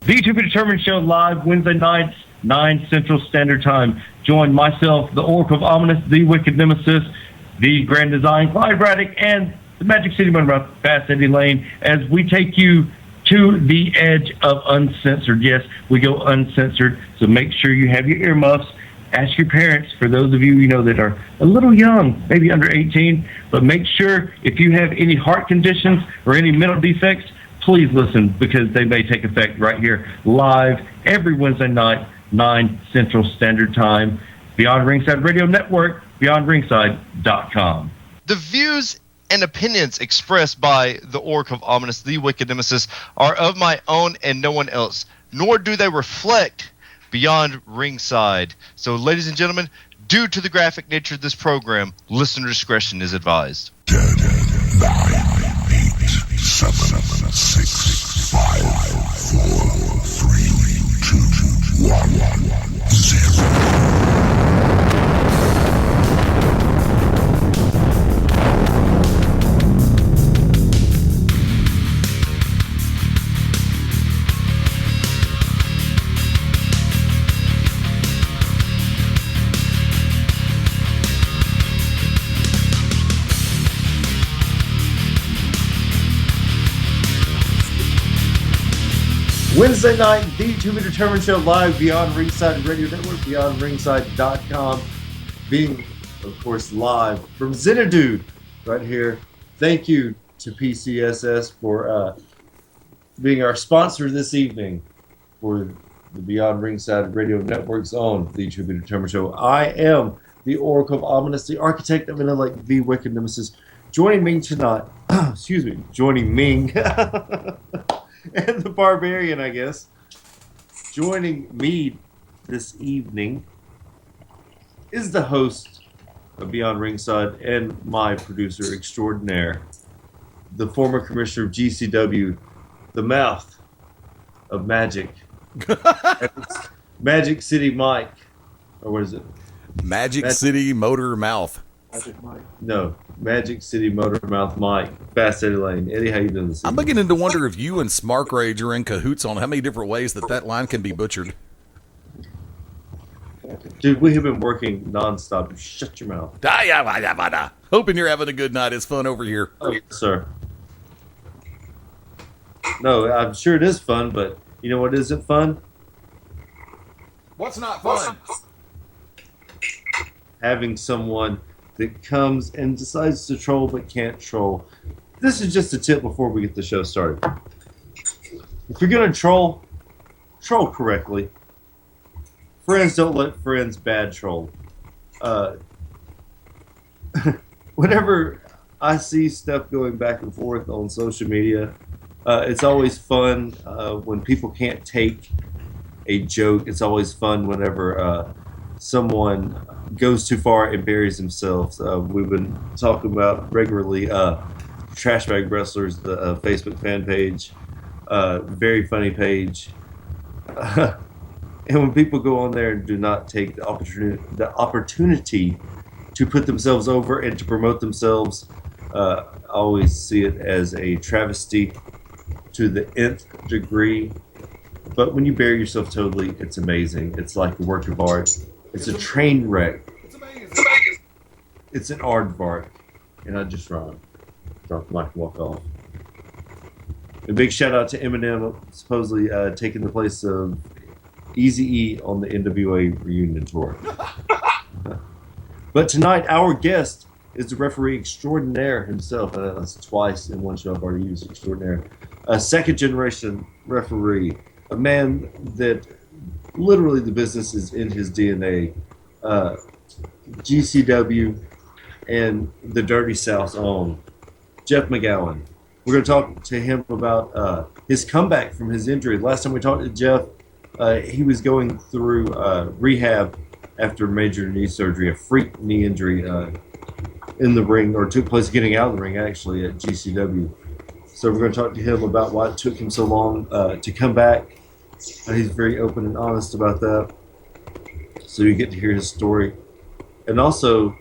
The To Be Determined Show live Wednesday nights, 9 Central Standard Time. Join myself, the Oracle of Ominous, the Wicked Nemesis, the Grand Design, Clyde Braddock, and the Magic City Monroe, Fast Eddie Layne, as we take you to the edge of uncensored. Yes, we go uncensored, so make sure you have your earmuffs. Ask your parents, for those of you that are a little young, maybe under 18, but make sure if you have any heart conditions or any mental defects, please listen, because they may take effect right here, live, every Wednesday night, 9 Central Standard Time. Beyond Ringside Radio Network, beyondringside.com. The views and opinions expressed by the Oracle of Ominous, the Wicked Nemesis, are of my own and no one else, nor do they reflect Beyond Ringside. So, ladies and gentlemen, due to the graphic nature of this program, listener discretion is advised. 10, 9, 8, 7, 6, 5, 4, 3, 2, 1, 0. Wednesday night, the To Be Determined Show live, Beyond Ringside Radio Network, beyondringside.com. Being, of course, live from Xanadu right here. Thank you to PCSS for being our sponsor this evening for the Beyond Ringside Radio Network's own The To Be Determined Show. I am the Oracle of Ominous, the architect of intellect, the Wicked Nemesis. Joining me tonight, joining Ming. And the Barbarian, I guess. Joining me this evening is the host of Beyond Ringside and my producer extraordinaire, the former commissioner of GCW, the mouth of magic. Magic City Mike. Or what is it? Magic City Motor Mouth. Magic Mike. No. Magic City Motor Mouth Mike. Fast Eddie Layne. Eddie, how you doing this evening? I'm beginning to wonder if you and Smark Rage are in cahoots on how many different ways that line can be butchered. Dude, we have been working nonstop. Shut your mouth. Hoping you're having a good night. It's fun over here. Oh, yes, sir. No, I'm sure it is fun, but you know what isn't fun? What's not fun? Having someone that comes and decides to troll but can't troll. This is just a tip before we get the show started. If you're going to troll correctly. Friends don't let friends bad troll. Whenever I see stuff going back and forth on social media, it's always fun when people can't take a joke. It's always fun whenever someone goes too far and buries themselves. We've been talking about regularly Trash Bag Wrestlers, the Facebook fan page, very funny page. And when people go on there and do not take the opportunity to put themselves over and to promote themselves, I always see it as a travesty to the nth degree. But when you bury yourself totally, it's amazing. It's like a work of art. It's a train wreck. It's amazing. It's an aardvark. And I just rhymed. Drop the mic and walk off. A big shout out to Eminem, supposedly taking the place of Eazy-E on the NWA reunion tour. But tonight, our guest is the referee extraordinaire himself. That's twice in one show I've already used extraordinaire. A second generation referee. A man that literally the business is in his DNA. GCW and the Dirty South's own Jeff McGowan. We're going to talk to him about his comeback from his injury. Last time we talked to Jeff, he was going through rehab after major knee surgery, a freak knee injury in the ring, or took place getting out of the ring actually at GCW. So we're going to talk to him about why it took him so long to come back. He's very open and honest about that. So you get to hear his story. And also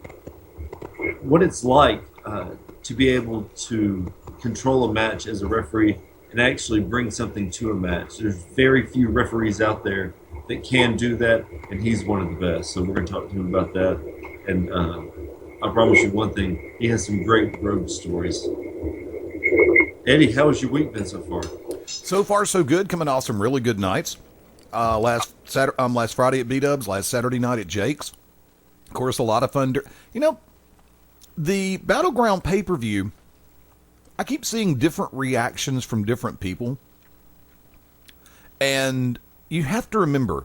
what it's like to be able to control a match as a referee and actually bring something to a match. There's very few referees out there that can do that, and he's one of the best. So we're going to talk to him about that. And I promise you one thing, he has some great road stories. Eddie, how has your week been so far? So far, so good. Coming off some really good nights. Last Friday at B-Dubs, last Saturday night at Jake's. Of course, a lot of fun. The Battleground pay-per-view, I keep seeing different reactions from different people. And you have to remember,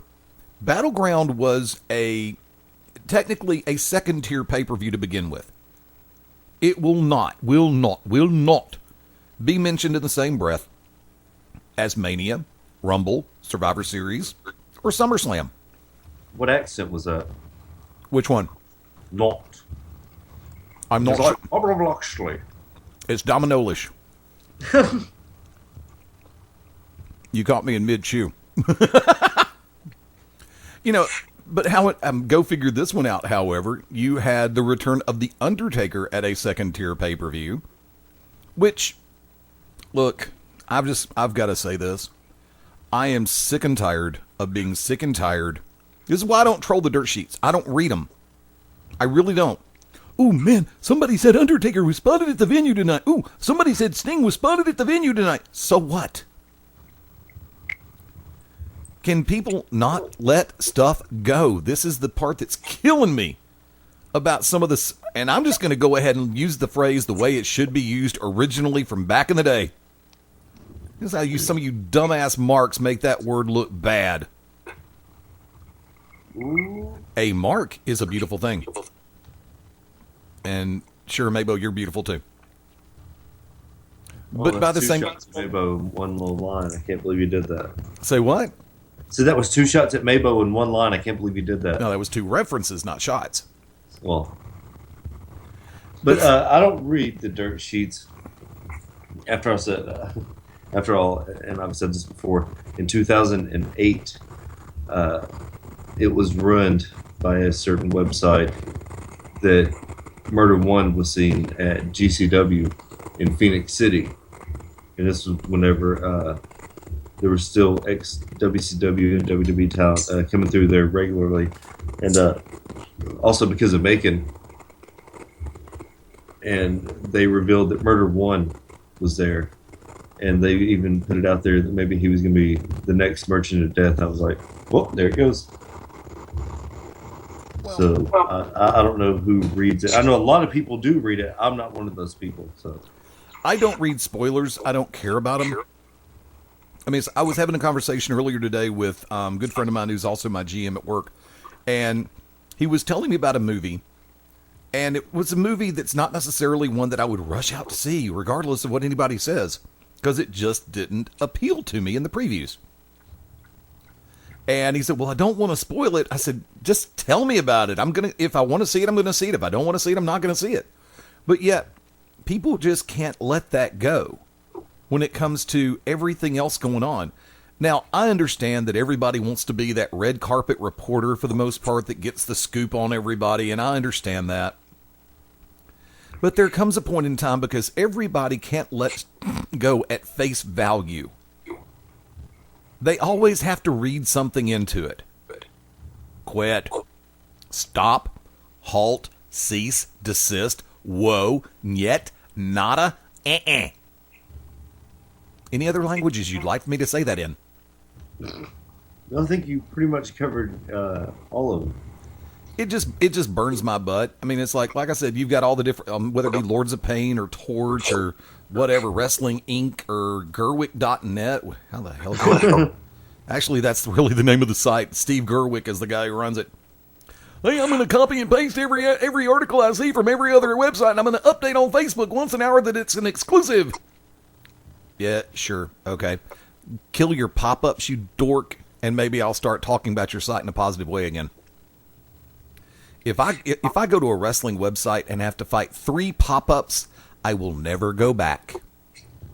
Battleground was technically a second-tier pay-per-view to begin with. It will not be mentioned in the same breath as Mania, Rumble, Survivor Series, or SummerSlam. What accent was that? Which one? Not. I'm not. It's like Loxley. It's Dominolish. You caught me in mid-chew. But go figure this one out, however. You had the return of The Undertaker at a second-tier pay-per-view, which, look, I've got to say this. I am sick and tired of being sick and tired. This is why I don't troll the dirt sheets. I don't read them. I really don't. Ooh, man, somebody said Undertaker was spotted at the venue tonight. Ooh, somebody said Sting was spotted at the venue tonight. So what? Can people not let stuff go? This is the part that's killing me about some of this. And I'm just going to go ahead and use the phrase the way it should be used originally from back in the day. This is how some of you dumbass marks make that word look bad. Ooh. A mark is a beautiful thing. And sure, Maybo, you're beautiful too. Well, but by the same... shots at Maybo in one little line. I can't believe you did that. Say what? So that was 2 shots at Maybo in one line. I can't believe you did that. No, that was 2 references, not shots. Well, but I don't read the dirt sheets. After all, and I've said this before, in 2008, it was ruined by a certain website that Murder One was seen at GCW in Phoenix City, and this was whenever there was still ex-WCW and WWE talent coming through there regularly, and also because of Macon, and they revealed that Murder One was there, and they even put it out there that maybe he was going to be the next Merchant of Death. I was like, well, there it goes. So I don't know who reads it. I know a lot of people do read it. I'm not one of those people. So I don't read spoilers. I don't care about them. I mean, I was having a conversation earlier today with a good friend of mine who's also my GM at work, and he was telling me about a movie, and it was a movie that's not necessarily one that I would rush out to see, regardless of what anybody says, because it just didn't appeal to me in the previews. And he said, well, I don't want to spoil it. I said, just tell me about it. If I want to see it, I'm going to see it. If I don't want to see it, I'm not going to see it. But yet, people just can't let that go when it comes to everything else going on. Now, I understand that everybody wants to be that red carpet reporter for the most part that gets the scoop on everybody, and I understand that. But there comes a point in time because everybody can't let go at face value. They always have to read something into it. Quit. Stop. Halt. Cease. Desist. Whoa. Niet. Nada. Eh-eh. Any other languages you'd like me to say that in? I think you pretty much covered all of them. It just burns my butt. I mean, it's like I said, you've got all the different, whether it be Lords of Pain or Torch or whatever, Wrestling Inc. or Gerwick.net. How the hell is that? Actually, that's really the name of the site. Steve Gerwick is the guy who runs it. Hey, I'm going to copy and paste every article I see from every other website, and I'm going to update on Facebook once an hour that it's an exclusive. Yeah, sure. Okay. Kill your pop-ups, you dork, and maybe I'll start talking about your site in a positive way again. If I go to a wrestling website and have to fight 3 pop-ups, I will never go back.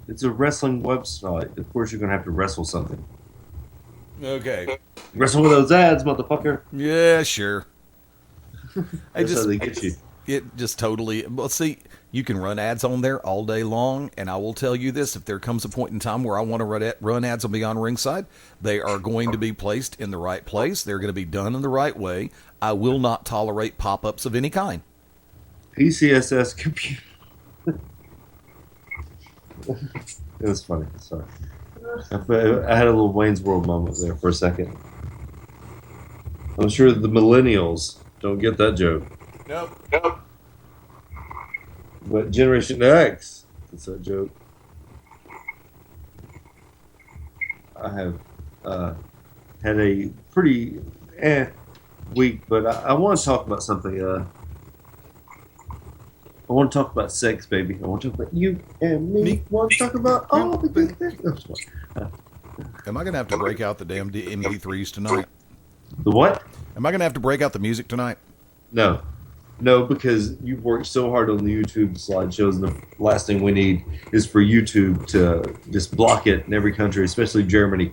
It's a wrestling website. Of course you're going to have to wrestle something. Okay. Wrestle with those ads, motherfucker. Yeah, sure. That's how they get you. It just totally... Well, see, You can run ads on there all day long, and I will tell you this, if there comes a point in time where I want to run ads on Beyond Ringside, they are going to be placed in the right place. They're going to be done in the right way. I will not tolerate pop-ups of any kind. PCSS computer. It was funny. Sorry. I had a little Wayne's World moment there for a second. I'm sure the millennials don't get that joke. Nope. But Generation X gets that joke. I have had a pretty week, but I want to talk about something. I want to talk about sex, baby. I want to talk about you and me. I want to talk about all the good things. Am I going to have to break out the damn MP3s tonight? The what? Am I going to have to break out the music tonight? No, because you've worked so hard on the YouTube slideshows, and the last thing we need is for YouTube to just block it in every country, especially Germany.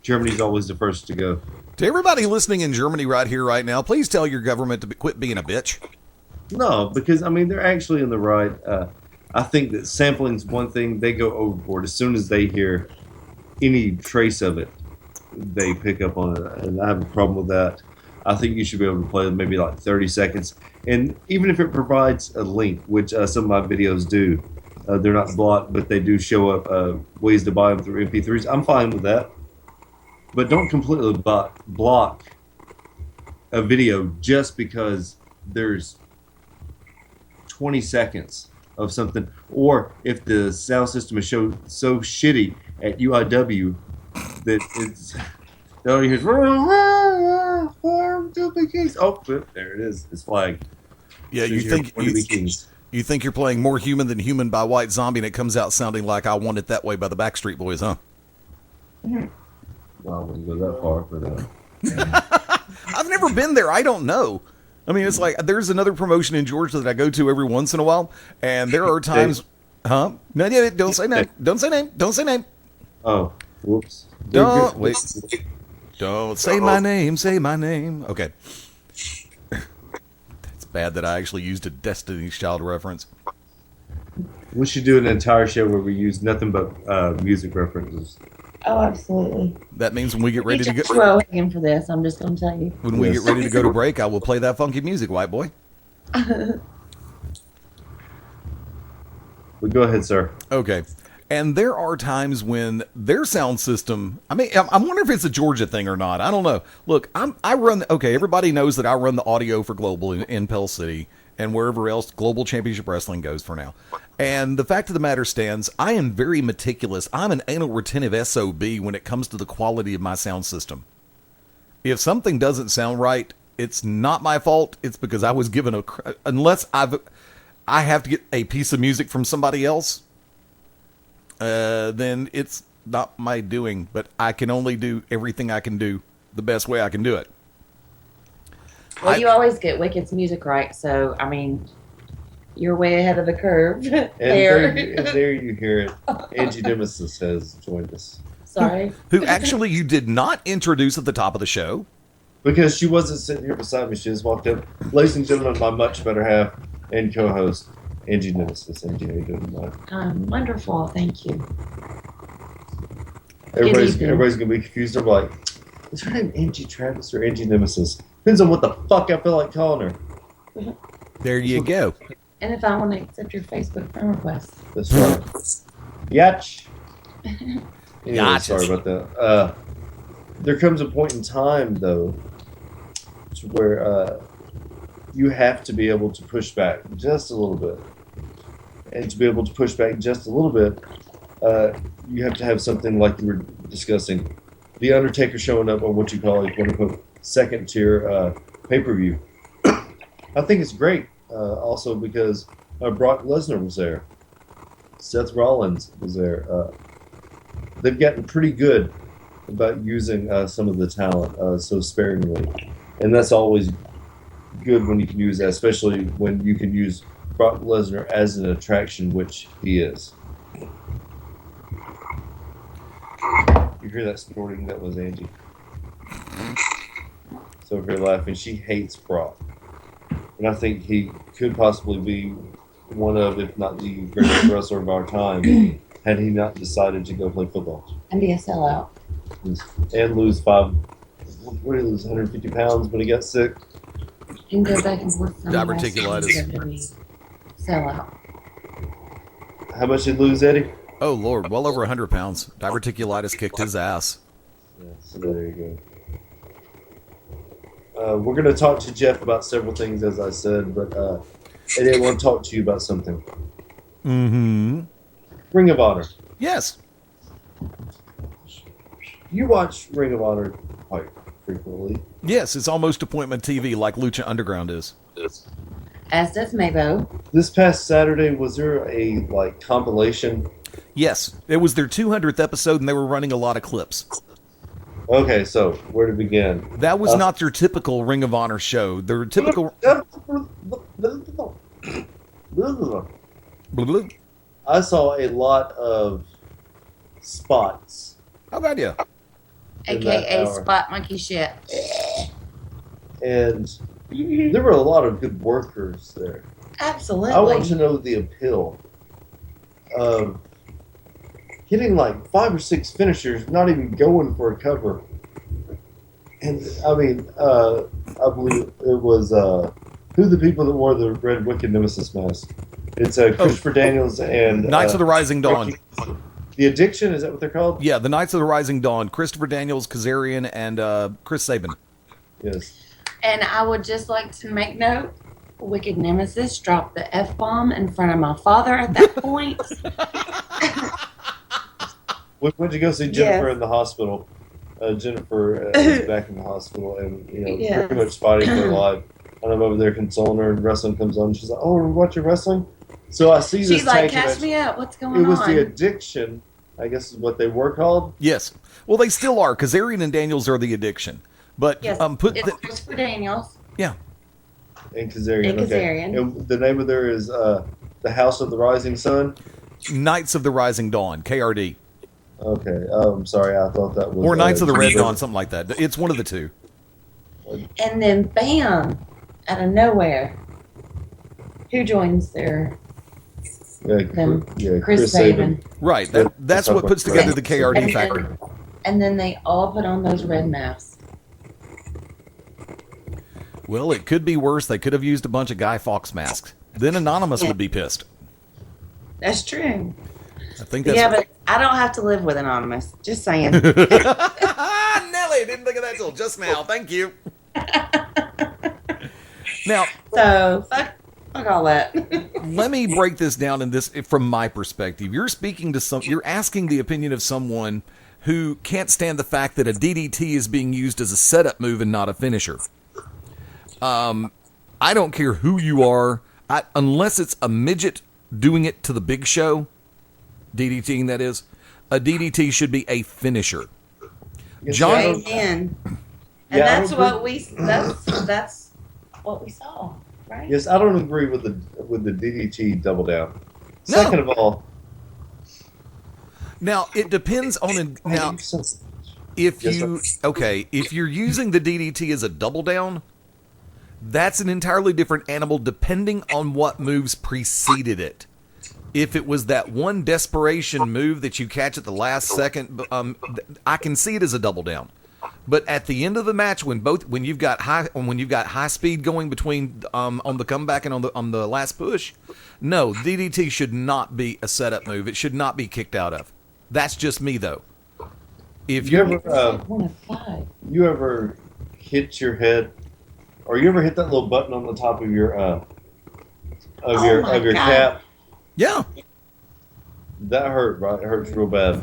Germany's always the first to go. To everybody listening in Germany right here, right now, please tell your government to quit being a bitch. No, because, I mean, they're actually in the right. I think that sampling's one thing. They go overboard. As soon as they hear any trace of it, they pick up on it, and I have a problem with that. I think you should be able to play maybe like 30 seconds. And even if it provides a link, which some of my videos do, they're not blocked, but they do show up ways to buy them through MP3s. I'm fine with that. But don't completely block a video just because there's 20 seconds of something. Or if the sound system is so shitty at UIW that it's... Oh, he hears, oh, there it is. It's flagged. Yeah, you think you're playing More Human Than Human by White Zombie, and it comes out sounding like I Want It That Way by the Backstreet Boys, huh? Well, I wouldn't go that far, but I've never been there. I don't know. I mean, it's like there's another promotion in Georgia that I go to every once in a while, and there are times, huh? No, don't say name. Don't say name. Don't say name. Oh, whoops. Don't wait. Don't say my name. Say my name. Okay. It's bad that I actually used a Destiny's Child reference. We should do an entire show where we use nothing but music references. Oh, absolutely. That means when we get ready to go. Well, him for this, I'm just going to tell you. When we get ready to go to break, I will play that funky music, white boy. But go ahead, sir. Okay. And there are times when their sound system, I mean, I wonder if it's a Georgia thing or not. I don't know. Look, everybody knows that I run the audio for Global in Pell City and wherever else Global Championship Wrestling goes for now. And the fact of the matter stands, I am very meticulous. I'm an anal retentive SOB when it comes to the quality of my sound system. If something doesn't sound right, it's not my fault. It's because I was given unless I have to get a piece of music from somebody else, then it's not my doing, but I can only do everything I can do the best way I can do it. Well, you always get Wicked's music right, so, I mean, you're way ahead of the curve there. And there you hear it. Angie Nemesis has joined us. Sorry. Who actually you did not introduce at the top of the show. Because she wasn't sitting here beside me. She just walked up. Ladies and gentlemen, my much better half and co-host, Angie Nemesis. Angie, how you doing? Wonderful, thank you. Everybody's going to be confused. They're like, is her name Angie Travis or Angie Nemesis? Depends on what the fuck I feel like calling her. There you go. And if I want to accept your Facebook friend request. That's right. Yatch. Anyway, Yatches. sorry about that. There comes a point in time, though, to where you have to be able to push back just a little bit. And to be able to push back just a little bit, you have to have something like you were discussing. The Undertaker showing up on what you call a quote-unquote second-tier pay-per-view. I think it's great, also because Brock Lesnar was there. Seth Rollins was there. They've gotten pretty good about using some of the talent so sparingly. And that's always good when you can use that, especially when you can use Brock Lesnar as an attraction, which he is. You hear that snorting? That was Angie. So if you're laughing, she hates Brock. And I think he could possibly be one of, if not the greatest wrestler of our time, had he not decided to go play football And be a sellout. and lose 150 pounds when he got sick. And go back and forth. Diverticulitis. Sellout. How much did he lose, Eddie? Oh, Lord, well over 100 pounds. Diverticulitis kicked his ass. Yeah, so there you go. We're going to talk to Jeff about several things, as I said, but Eddie, I want to talk to you about something. Mm-hmm. Ring of Honor. Yes. You watch Ring of Honor quite frequently. Yes, it's almost appointment TV like Lucha Underground is. As does Mabo. This past Saturday, was there a compilation? Yes, it was their 200th episode, and they were running a lot of clips. Okay, so where to begin? That was not their typical Ring of Honor show. Their typical... Blah, blah. I saw a lot of spots. How about you? AKA spot monkey shit. And there were a lot of good workers there. Absolutely. I want to know the appeal of getting 5 or 6 finishers, not even going for a cover. And I mean, I believe it was who the people that wore the red Wicked Nemesis mask. It's Christopher Daniels and Knights of the Rising Dawn. The Addiction, is that what they're called? Yeah, the Knights of the Rising Dawn. Christopher Daniels, Kazarian, and Chris Sabin. Yes. And I would just like to make note, Wicked Nemesis dropped the F-bomb in front of my father at that point. We went to go see Jennifer in the hospital. Jennifer is back in the hospital and, pretty much fighting for her life. And I'm over there consoling her, and wrestling comes on. She's like, "Oh, we're watching wrestling?" So I see this. She's like, tag "Catch match. me up! What's going on?" It was the Addiction, I guess is what they were called. Yes. Well, they still are. Kazarian and Daniels are the Addiction. But yes, it's Christopher Daniels. Yeah. And Kazarian. And Kazarian. Okay. And the name of there is the House of the Rising Sun. Knights of the Rising Dawn, KRD. Okay. I'm sorry. I thought that was. Or Knights of the Red Dawn, something like that. It's one of the two. And then, bam, out of nowhere, who joins their? Chris Sabin. Right. That's what puts together the KRD factor. And then they all put on those red masks. Well, it could be worse. They could have used a bunch of Guy Fawkes masks. Then Anonymous would be pissed. That's true. I think that's... Yeah, but I don't have to live with Anonymous. Just saying. Nelly, didn't think of that till just now. Thank you. Now, so fuck all that. Let me break this down in this from my perspective. You're asking the opinion of someone who can't stand the fact that a DDT is being used as a setup move and not a finisher. I don't care who you are, unless it's a midget doing it to the Big Show, DDTing that is, a DDT should be a finisher. John, amen. And that's what we saw, right? Yes, I don't agree with the DDT double down. Second of all, now it depends on if you're using the DDT as a double down, that's an entirely different animal depending on what moves preceded it. If it was that one desperation move that you catch at the last second, I can see it as a double down. But at the end of the match, when you've got high speed going between on the comeback and on the last push, no, DDT should not be a setup move. It should not be kicked out of. That's just me though. If you ever hit your head, or you ever hit that little button on the top of your cap? Yeah. That hurt, right? It hurts real bad.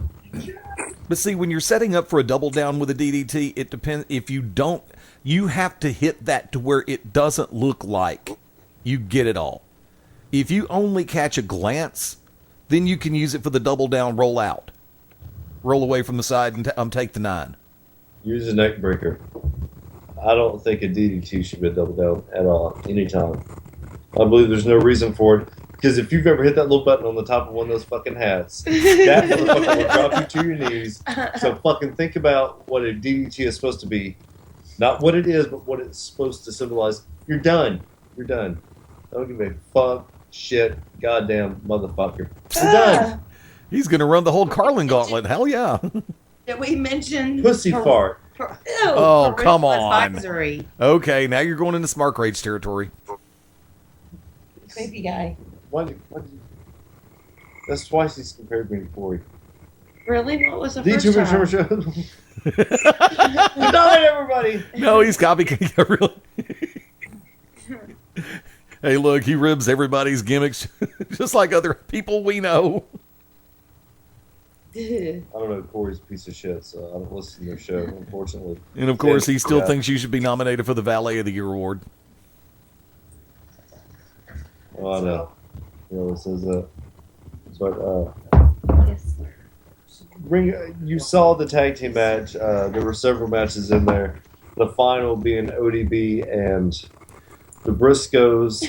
But see, when you're setting up for a double down with a DDT, it depends. If you don't, you have to hit that to where it doesn't look like you get it all. If you only catch a glance, then you can use it for the double down roll out. Roll away from the side and take the 9. Use a neck breaker. I don't think a DDT should be a double down at all, anytime. I believe there's no reason for it. Because if you've ever hit that little button on the top of one of those fucking hats, that motherfucker will drop you to your knees. So fucking think about what a DDT is supposed to be. Not what it is, but what it's supposed to symbolize. You're done. You're done. I don't give a fuck shit, goddamn motherfucker. We're done. He's going to run the whole Carlin gauntlet. Hell yeah. Did we mention Pussy fart. Oh, come parental on. advisory. Okay, now you're going into smart rage territory. Creepy guy. What that's twice he's compared me to Corey. Really? What was the The first two time? minute show. Good night, everybody. No, he's copycat. Really. Hey, look, he ribs everybody's gimmicks just like other people we know. I don't know. Corey's a piece of shit, so I don't listen to their show, unfortunately. And of course, he still Yeah. thinks you should be nominated for the Valet of the Year award. Oh, I know. Yeah, this is it. But Yes. you saw the tag team match. There were several matches in there. The final being ODB and the Briscoes.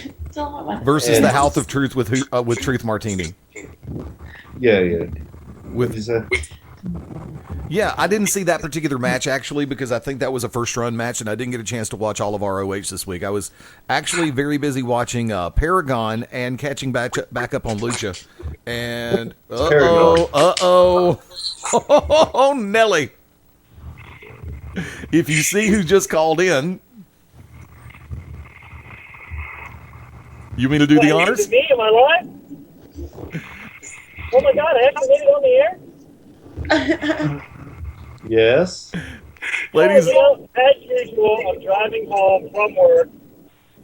Versus And- the House of Truth with Truth Martini. Yeah. What'd you With say? Yeah, I didn't see that particular match actually because I think that was a first run match and I didn't get a chance to watch all of ROH this week. I was actually very busy watching Paragon and catching back up on Lucha. And oh, Nelly. If you see who just called in, you mean to do the honors? Is it me? Am I live? Oh my God! I actually made it on the air. Yes. Ladies, Well, as usual, I'm driving home from work.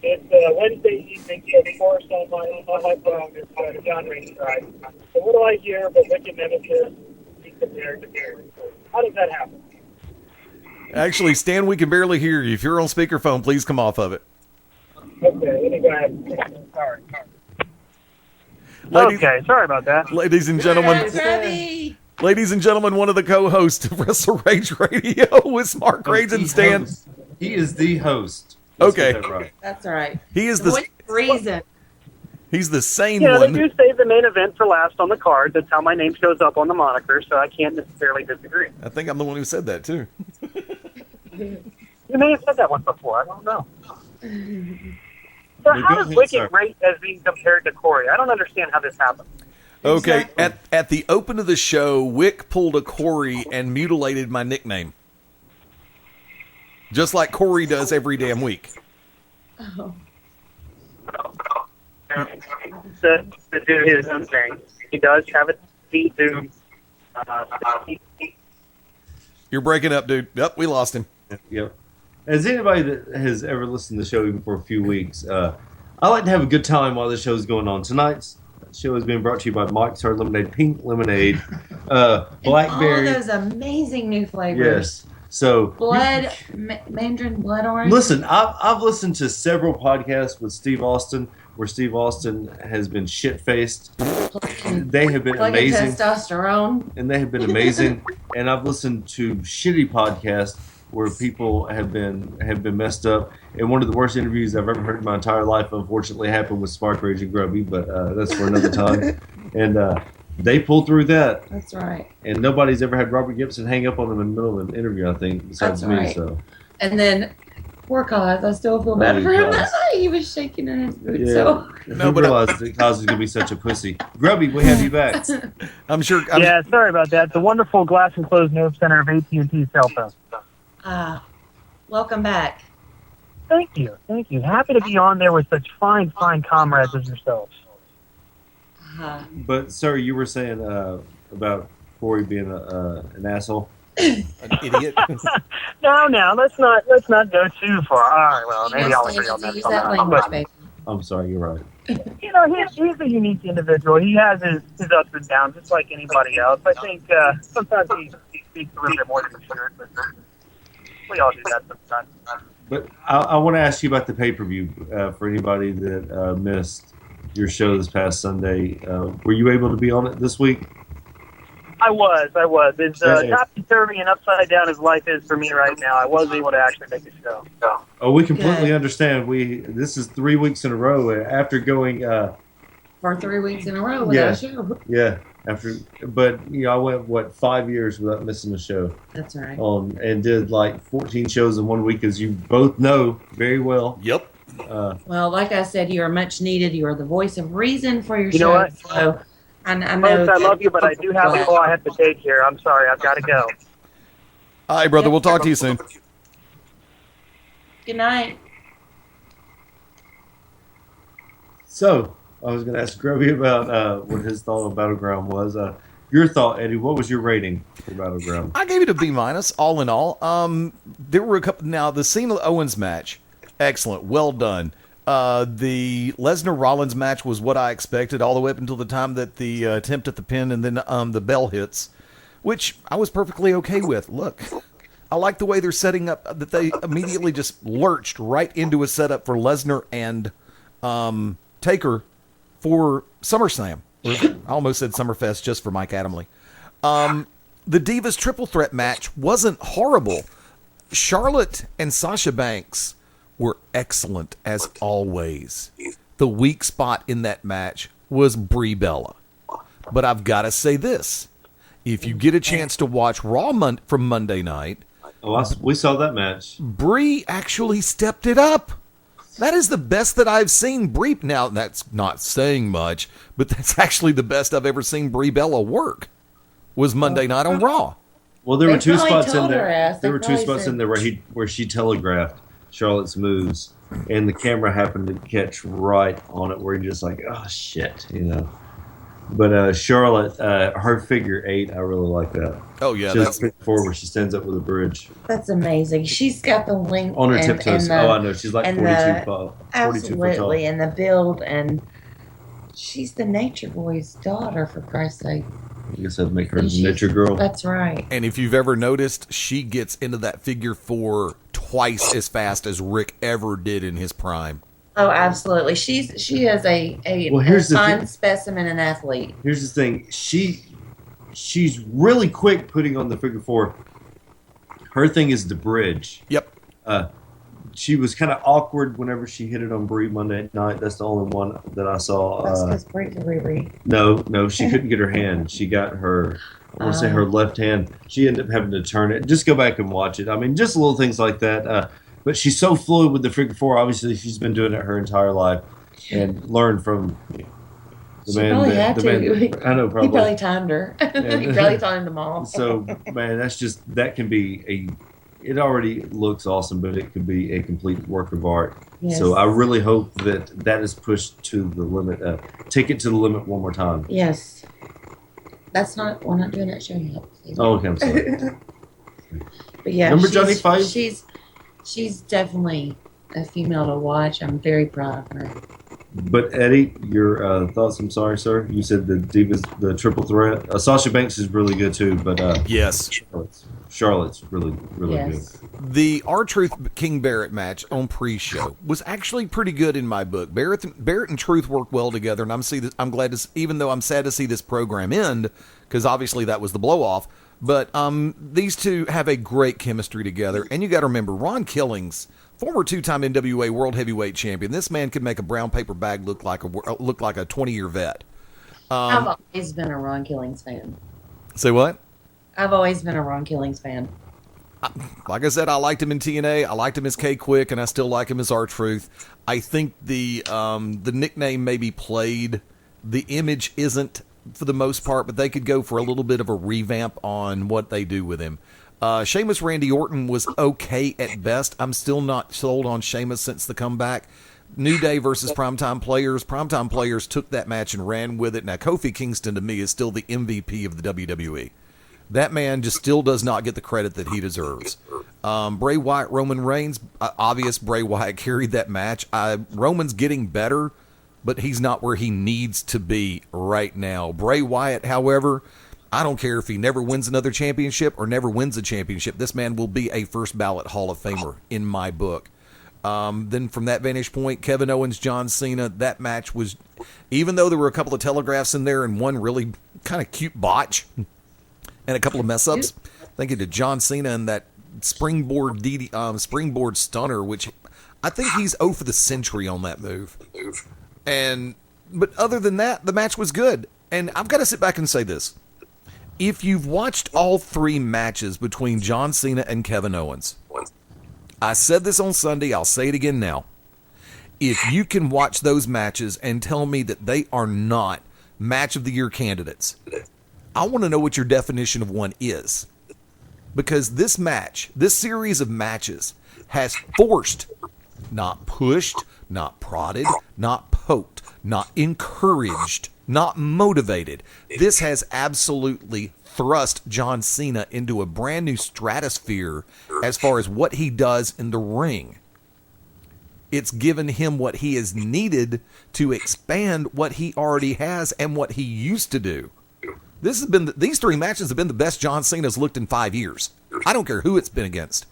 It's Wednesday evening, so of course on my phone is the John Ring ride. So what do I hear but Wicked Nemesis be compared to Gary? How does that happen? actually, Stan, we can barely hear you. If you're on speakerphone, please come off of it. Okay, let me go ahead. Sorry. Ladies, Okay, sorry about that. ladies and gentlemen, Ready? ladies and gentlemen, one of the co-hosts of Wrestle Rage Radio is Mark Rage and Stan. He is the host. Let's Okay. get that right. That's right. He is The the voice of reason. he's the sane Yeah, they one. do save the main event for last on the card. That's how my name shows up on the moniker, so I can't necessarily disagree. I think I'm the one who said that too. You may have said that once before. I don't know. So Maybe how go does ahead, Wicked sir. rate as being compared to Corey? I don't understand how this happened. Okay, Exactly. at the open of the show, Wick pulled a Corey and mutilated my nickname. Just like Corey does every damn week. Oh. To do his own thing. He does have a fee to. You're breaking up, dude. Yep, we lost him. Yep. As anybody that has ever listened to the show even for a few weeks, I like to have a good time while the show's going on. Tonight's show is being brought to you by Mike's Hard Lemonade, Pink Lemonade, Blackberry. All those amazing new flavors. Yes. So Blood, mandarin blood orange. listen, I've listened to several podcasts with Steve Austin where Steve Austin has been shit faced. They have been Like amazing. testosterone. And they have been amazing. And I've listened to shitty podcasts where people have been messed up. And one of the worst interviews I've ever heard in my entire life, unfortunately, happened with Spark Rage and Grubby, but that's for another time. And they pulled through that. That's right. And nobody's ever had Robert Gibson hang up on them in the middle of an interview, I think, besides That's me. right. So And then poor Cos, I still feel bad Oh, for him. Cos. He was shaking in his boots. yeah, So No, who but realized that Kaz was gonna be such a pussy? Grubby, we have you back. I'm sure. Yeah, sorry about that. The wonderful glass enclosed nerve center of AT&T cell phone. welcome back. Thank you. Happy to be on there with such fine comrades as yourselves. But sir, you were saying about Corey being an asshole. An idiot. No, let's not go too far. All right, well, maybe I'll agree on Use that. that somehow. language, But, baby. I'm sorry, you're right. you know, he's a unique individual. He has his ups and downs, just like anybody else. I think sometimes he speaks a little bit more than he should, but we all do that sometimes. But I want to ask you about the pay-per-view for anybody that missed your show this past Sunday. Were you able to be on it this week? I was. As topsy-turvy and upside down as life is for me right now, I was able to actually make a show. Oh, we completely Good. understand. This is 3 weeks in a row after going. For 3 weeks in a row without a show. Yeah, but I went 5 years without missing a show. That's right. And did like 14 shows in 1 week, as you both know very well. Yep. Well, like I said, you are much needed. You are the voice of reason for your You show. know what? So I know. Folks, I that- love you, but I do have to go. I have to take here. I'm sorry. I've got to go. All right, brother. We'll talk to you soon. Good night. So, I was going to ask Grubby about what his thought of Battleground was. Your thought, Eddie, what was your rating for Battleground? I gave it a B minus, all in all. There were a couple. Now, the Cena Owens match, excellent, well done. The Lesnar Rollins match was what I expected, all the way up until the time that the attempt at the pin and then the bell hits, which I was perfectly okay with. Look, I like the way they're setting up, that they immediately just lurched right into a setup for Lesnar and Taker for SummerSlam. I almost said Summerfest just for Mike Adamle. The Divas triple threat match wasn't horrible. Charlotte and Sasha Banks were excellent as always. The weak spot in that match was Brie Bella. But I've got to say this. If you get a chance to watch Raw from Monday night, We saw that match. Brie actually stepped it up. That is the best that I've seen Brie. Now, that's not saying much, but that's actually the best I've ever seen Brie Bella work, was Monday night on Raw. Well, there They were two probably spots in told her there. ass. There They were two probably spots said- in there where she telegraphed Charlotte's moves, and the camera happened to catch right on it, where you're just like, oh shit, you know. But Charlotte, her figure 8, I really like that. Oh, yeah. She has That's, a figure 4 where she stands up with a bridge That's amazing. She's got the length on her and tiptoes. the, Oh, I know. She's like and 42 the- tall. 42 foot tall. absolutely, and the build, and she's the Nature Boy's daughter, for Christ's sake. I guess I'd make her a And she's- nature girl. That's right. and if you've ever noticed, she gets into that figure 4 twice as fast as Rick ever did in his prime. Oh, absolutely. She is a Well, here's the fine thing. specimen and athlete. Here's the thing. She's really quick putting on the figure 4. Her thing is the bridge. Yep. She was kind of awkward whenever she hit it on Brie Monday night. That's the only one that I saw. That's because Brie can Riri. No, she couldn't get her hand. She got her, I want to say her left hand. She ended up having to turn it. Just go back and watch it. I mean, just little things like that. But she's so fluid with the figure 4. Obviously, she's been doing it her entire life and learned from the She man. probably had to. I know, He probably probably. timed her. He probably taught him them all. So, man, that can be it already looks awesome, but it could be a complete work of art. Yes. So I really hope that is pushed to the limit. Take it to the limit one more time. Yes. We're not doing that show yet. Oh, okay, I'm sorry. But yeah, Remember Johnny Five? She's definitely a female to watch. I'm very proud of her. But Eddie, your thoughts? I'm sorry, sir. You said the Divas, the triple threat. Sasha Banks is really good too, but Yes. Charlotte's really Yes. good. The R-Truth King Barrett match on pre-show was actually pretty good in my book. Barrett and Truth work well together, and I'm glad to, even though I'm sad to see this program end, because obviously that was the blow-off. But these two have a great chemistry together, and you got to remember Ron Killings, former 2-time NWA World Heavyweight Champion. This man could make a brown paper bag look like a 20-year vet. I've always been a Ron Killings fan. Say what? I've always been a Ron Killings fan. Like I said, I liked him in TNA. I liked him as K-Quick, and I still like him as R-Truth. I think the nickname may be played. The image isn't for the most part, but they could go for a little bit of a revamp on what they do with him. Sheamus Randy Orton was okay at best. I'm still not sold on Sheamus since the comeback. New Day versus Primetime Players. Primetime Players took that match and ran with it. Now, Kofi Kingston, to me, is still the MVP of the WWE. That man just still does not get the credit that he deserves. Bray Wyatt, Roman Reigns, obvious Bray Wyatt carried that match. Roman's getting better, but he's not where he needs to be right now. Bray Wyatt, however, I don't care if he never wins another championship or never wins a championship. This man will be a first ballot Hall of Famer in my book. Then from that vantage point, Kevin Owens, John Cena, that match was, even though there were a couple of telegraphs in there and one really kind of cute botch and a couple of mess ups, thinking to John Cena and that springboard springboard stunner, which I think he's 0 for the century on that move. But other than that, the match was good. And I've got to sit back and say this. If you've watched all 3 matches between John Cena and Kevin Owens, I said this on Sunday, I'll say it again now. if you can watch those matches and tell me that they are not match of the year candidates, I want to know what your definition of one is. Because this match, this series of matches, has forced, not pushed, not prodded, not poked, not encouraged, not motivated. This has absolutely thrust John Cena into a brand new stratosphere as far as what he does in the ring. It's given him what he has needed to expand what he already has and what he used to do. These three matches have been the best John Cena's looked in 5 years. I don't care who it's been against.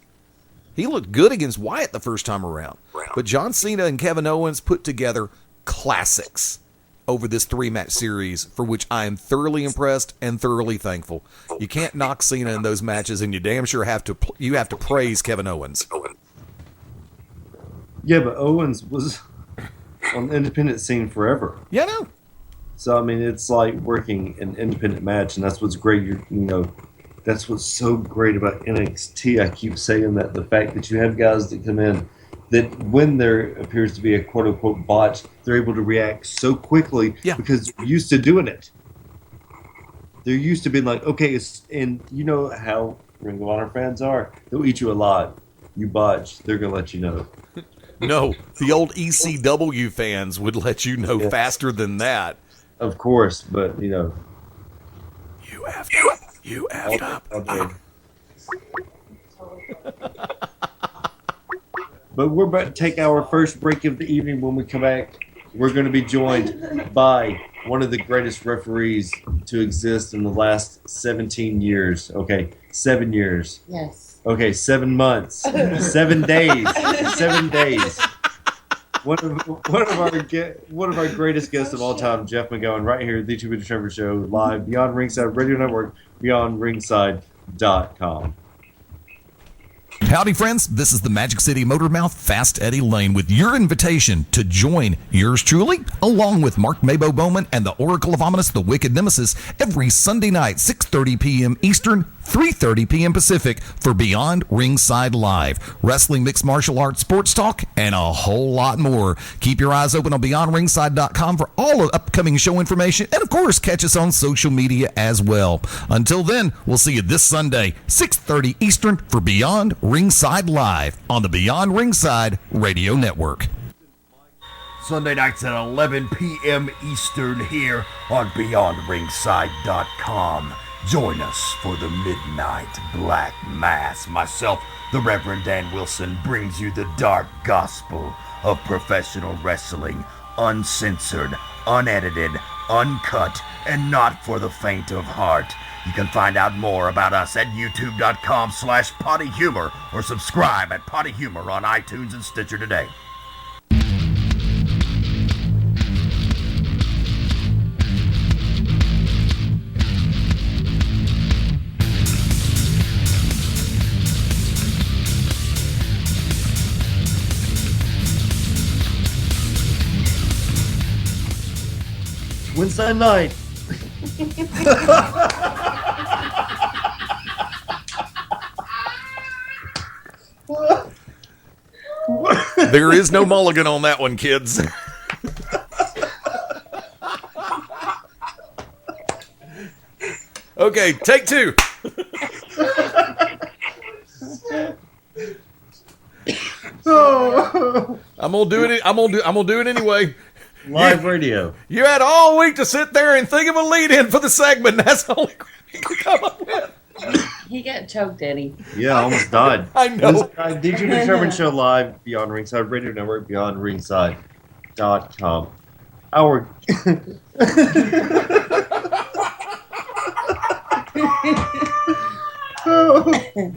He looked good against Wyatt the first time around. But John Cena and Kevin Owens put together classics over this 3-match series, for which I am thoroughly impressed and thoroughly thankful. You can't knock Cena in those matches, and you damn sure have to praise Kevin Owens. Yeah, but Owens was on the independent scene forever. Yeah, no. So, I mean, it's like working an independent match, and that's what's great. That's what's so great about NXT. I keep saying that, the fact that you have guys that come in that when there appears to be a quote-unquote botch, they're able to react so quickly because they're used to doing it. They're used to being like, okay, and you know how Ring of Honor fans are. They'll eat you alive. You botch, they're going to let you know. No, the old ECW fans would let you know faster than that. Of course, but, You effed up. Okay. But we're about to take our first break of the evening. When we come back, we're going to be joined by one of the greatest referees to exist in the last 17 years. Okay, 7 years. Yes. Okay, 7 months. 7 days. 7 days. One of our greatest guests of all time, Jeff McGowan, right here at the Two-Bit Trevor Show, live, Beyond Ringside Radio Network, BeyondRingside.com. Howdy, friends. This is the Magic City Motormouth, Fast Eddie Layne, with your invitation to join yours truly, along with Mark Mabo Bowman and the Oracle of Ominous, the Wicked Nemesis, every Sunday night, 6:30 p.m. Eastern, 3:30 p.m. Pacific, for Beyond Ringside Live. Wrestling, mixed martial arts, sports talk, and a whole lot more. Keep your eyes open on BeyondRingside.com for all of upcoming show information, and of course, catch us on social media as well. Until then, we'll see you this Sunday, 6:30 Eastern, for Beyond Ringside Live on the Beyond Ringside Radio Network. Sunday nights at 11 p.m. Eastern here on BeyondRingside.com. Join us for the Midnight Black Mass. Myself, the Reverend Dan Wilson, brings you the dark gospel of professional wrestling, uncensored, unedited, uncut, and not for the faint of heart. You can find out more about us at youtube.com/pottyhumor or subscribe at Potty Humor on iTunes and Stitcher today. Wednesday night. There is no mulligan on that one, kids. Okay, take two. I'm gonna do it. I'm gonna do it anyway. Live radio. You had all week to sit there and think of a lead-in for the segment. That's the only crap you could come up with. He got choked, Eddie. Yeah, I almost died. I know. DJ Determined Show live, Beyond Ringside Radio Network, BeyondRingside.com. Our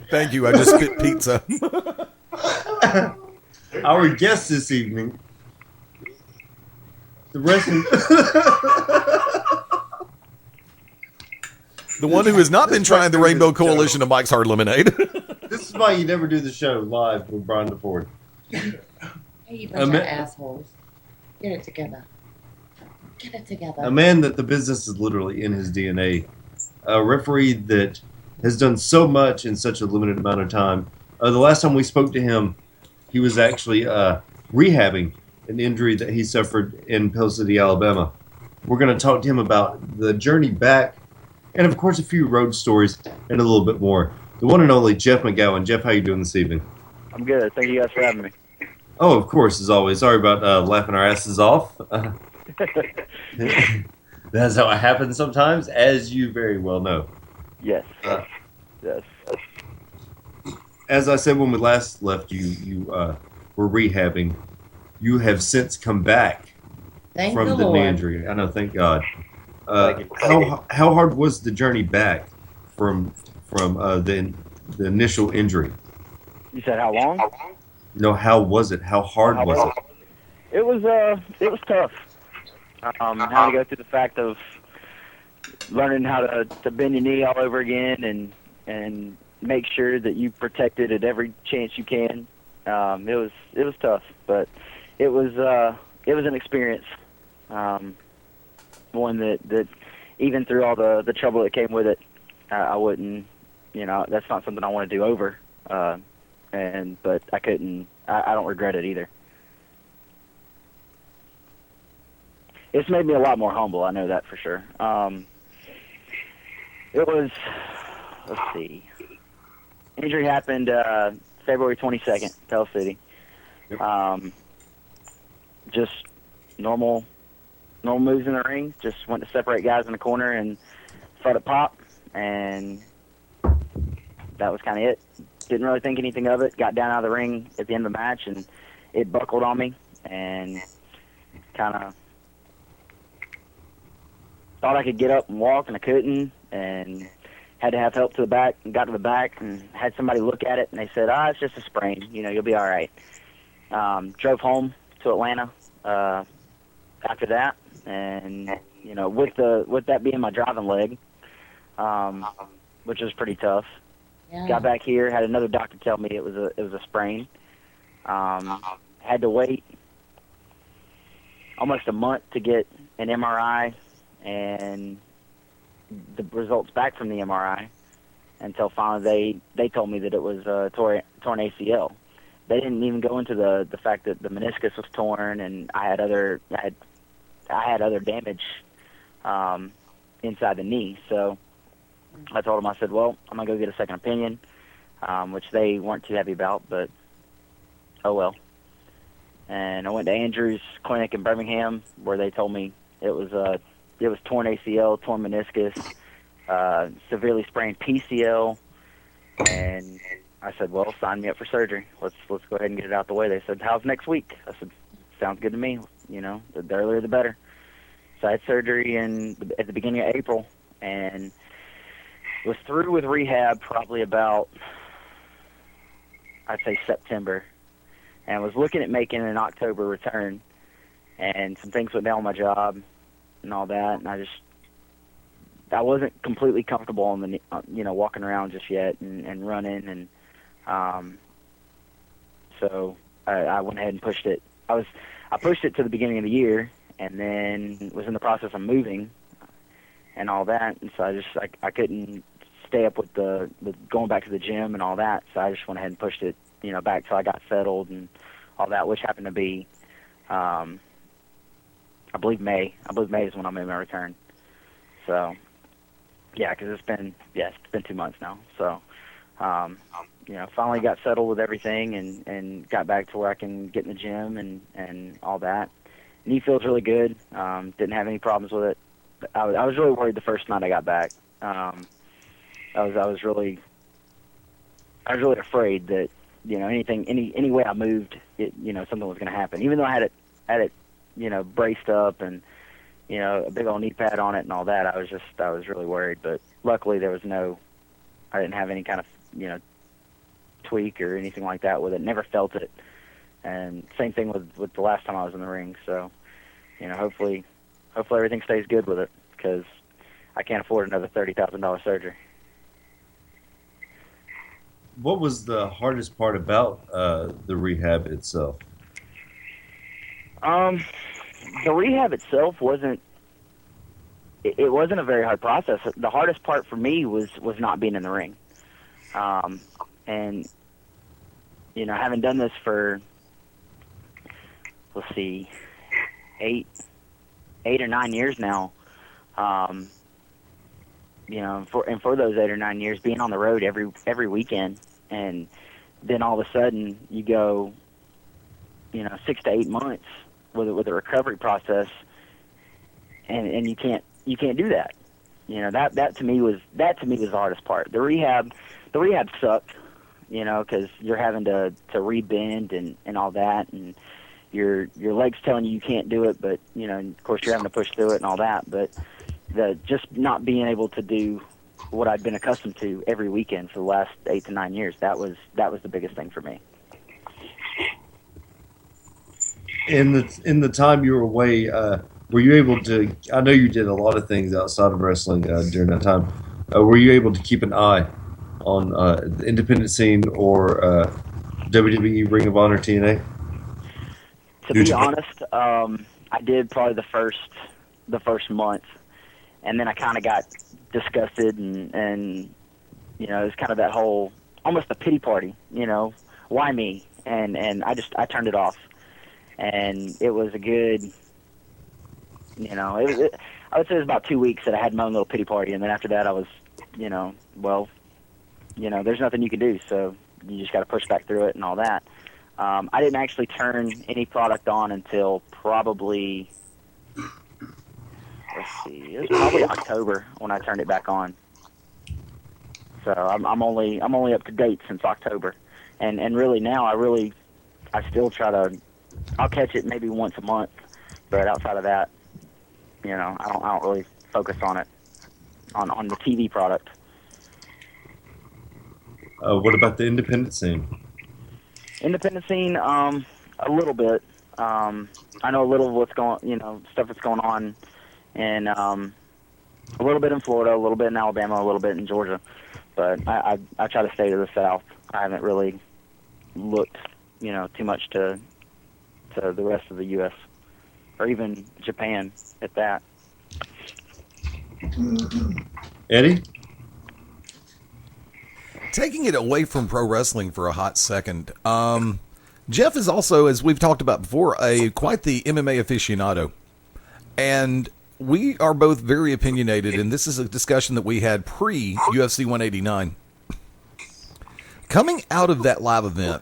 Thank you. I just spit pizza. Our guest this evening, the wrestling. The one who has not been trying the Rainbow Coalition of Mike's Hard Lemonade. This is why you never do the show live with Brian DeFord. Hey, you bunch of assholes. Get it together. Get it together. A man that the business is literally in his DNA. A referee that has done so much in such a limited amount of time. The last time we spoke to him, he was actually rehabbing an injury that he suffered in Pell City, Alabama. We're going to talk to him about the journey back, and of course a few road stories and a little bit more. The one and only Jeff McGowan. Jeff, how you doing this evening? I'm good. Thank you guys for having me. Oh, of course, as always. Sorry about laughing our asses off. That's how it happens sometimes, as you very well know. Yes. Yes. As I said when we last left you, you were rehabbing. You have since come back Thank from the the knee Lord. injury. I know, thank God. Thank you. How hard was the journey back from the initial injury? You said how long? No, how was it? How hard was it? It was tough. Having to go through the fact of learning how to bend your knee all over again and make sure that you protect it at every chance you can. It was tough, but it was an experience. One that even through all the trouble that came with it, I wouldn't, that's not something I want to do over. But I couldn't. I don't regret it either. It's made me a lot more humble. I know that for sure. It was, let's see, injury happened February 22nd, Pell City. Just normal moves in the ring. Just went to separate guys in the corner and felt it pop, and that was kind of it. Didn't really think anything of it. Got down out of the ring at the end of the match, and it buckled on me, and kind of thought I could get up and walk, and I couldn't, and had to have help to the back, and got to the back, and had somebody look at it, and they said, it's just a sprain. You'll be all right. Drove home to Atlanta after that, and, with that being my driving leg, which was pretty tough. Yeah. Got back here, had another doctor tell me it was a sprain. Had to wait almost a month to get an MRI and the results back from the MRI until finally they told me that it was a torn ACL. They didn't even go into the fact that the meniscus was torn and I had other damage inside the knee. So I told them, I said, well, I'm going to go get a second opinion, which they weren't too happy about, but oh well. And I went to Andrew's clinic in Birmingham where they told me it was torn ACL, torn meniscus, severely sprained PCL, and I said, well, sign me up for surgery. Let's go ahead and get it out the way. They said, how's next week? I said, sounds good to me. The earlier the better. So I had surgery at the beginning of April, and was through with rehab probably about, I'd say, September, and was looking at making an October return, and some things went down on my job and all that, and I wasn't completely comfortable on the walking around just yet and running, and so I went ahead and pushed it. I pushed it to the beginning of the year, and then was in the process of moving and all that, and so I couldn't stay up with the going back to the gym and all that, so I just went ahead and pushed it, back till I got settled and all that, which happened to be, I believe May. I believe May is when I made my return. So, yeah, because it's been 2 months now. So, finally got settled with everything and got back to where I can get in the gym and all that. Knee feels really good. Didn't have any problems with it. I was really worried the first night I got back. I was really afraid that any way I moved, something was going to happen. Even though I had it braced up and a big old knee pad on it and all that, I was really worried. But luckily I didn't have any kind of tweak or anything like that with it. Never felt it. And same thing with the last time I was in the ring. So hopefully everything stays good with it, because I can't afford another $30,000 surgery. What was the hardest part about the rehab itself? The rehab itself wasn't a very hard process. The hardest part for me was not being in the ring. And having done this for let's see, 8 or 9 years now. You know, for those 8 or 9 years, being on the road every weekend, and then all of a sudden you go, you know, 6 to 8 months with a recovery process, and you can't do that. You know, that to me was the hardest part. The rehab sucked, you know, because you're having to rebend and all that, and your legs telling you can't do it, but you know, of course, you're having to push through it and all that. But the just not being able to do what I'd been accustomed to every weekend for the last 8 to 9 years, that was the biggest thing for me. In the time you were away, were you able to? I know you did a lot of things outside of wrestling during that time. Were you able to keep an eye on the independent scene or WWE, Ring of Honor, TNA? To be honest, I did probably the first month, and then I kind of got disgusted, and you know, it was kind of that whole almost a pity party. You know, why me? And I turned it off. And it was a good, you know, I would say it was about 2 weeks that I had my own little pity party, and then after that I was, you know, well, you know, there's nothing you can do, so you just got to push back through it and all that. I didn't actually turn any product on until probably, let's see, it was probably October when I turned it back on. So I'm only up to date since October, and really now I still try to. I'll catch it maybe once a month, but outside of that, you know, I don't really focus on it, on the TV product. What about the independent scene? Independent scene, a little bit. I know a little of what's going, you know, stuff that's going on, and a little bit in Florida, a little bit in Alabama, a little bit in Georgia, but I try to stay to the South. I haven't really looked, you know, too much to the rest of the U.S. or even Japan at that. Eddie? Taking it away from pro wrestling for a hot second, Jeff is also, as we've talked about before, quite the MMA aficionado. And we are both very opinionated, and this is a discussion that we had pre-UFC 189. Coming out of that live event,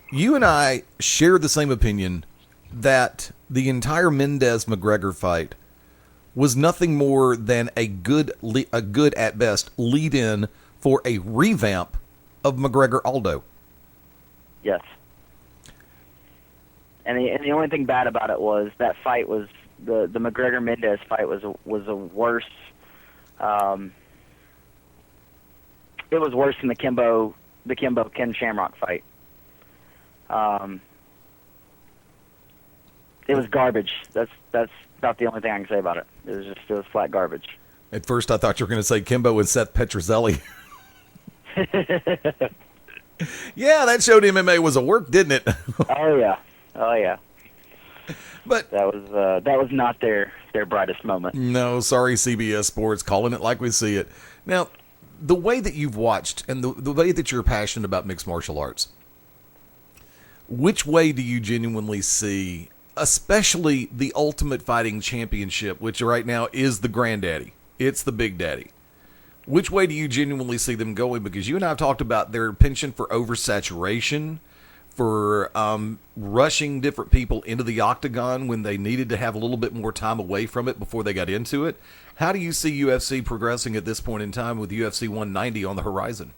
you and I share the same opinion that the entire Mendez-McGregor fight was nothing more than a good at best lead-in for a revamp of McGregor-Aldo. Yes. And the only thing bad about it was that fight was the McGregor-Mendez fight was a worse. It was worse than the Kimbo Ken Shamrock fight. It was garbage. That's about the only thing I can say about it. It was flat garbage. At first, I thought you were going to say Kimbo and Seth Petrozelli. Yeah, that showed MMA was a work, didn't it? Oh yeah. But that was not their brightest moment. No, sorry, CBS Sports, calling it like we see it. Now, the way that you've watched and the way that you're passionate about mixed martial arts, which way do you genuinely see, especially the Ultimate Fighting Championship, which right now is the granddaddy? It's the big daddy. Which way do you genuinely see them going? Because you and I have talked about their penchant for oversaturation, for rushing different people into the octagon when they needed to have a little bit more time away from it before they got into it. How do you see UFC progressing at this point in time with UFC 190 on the horizon?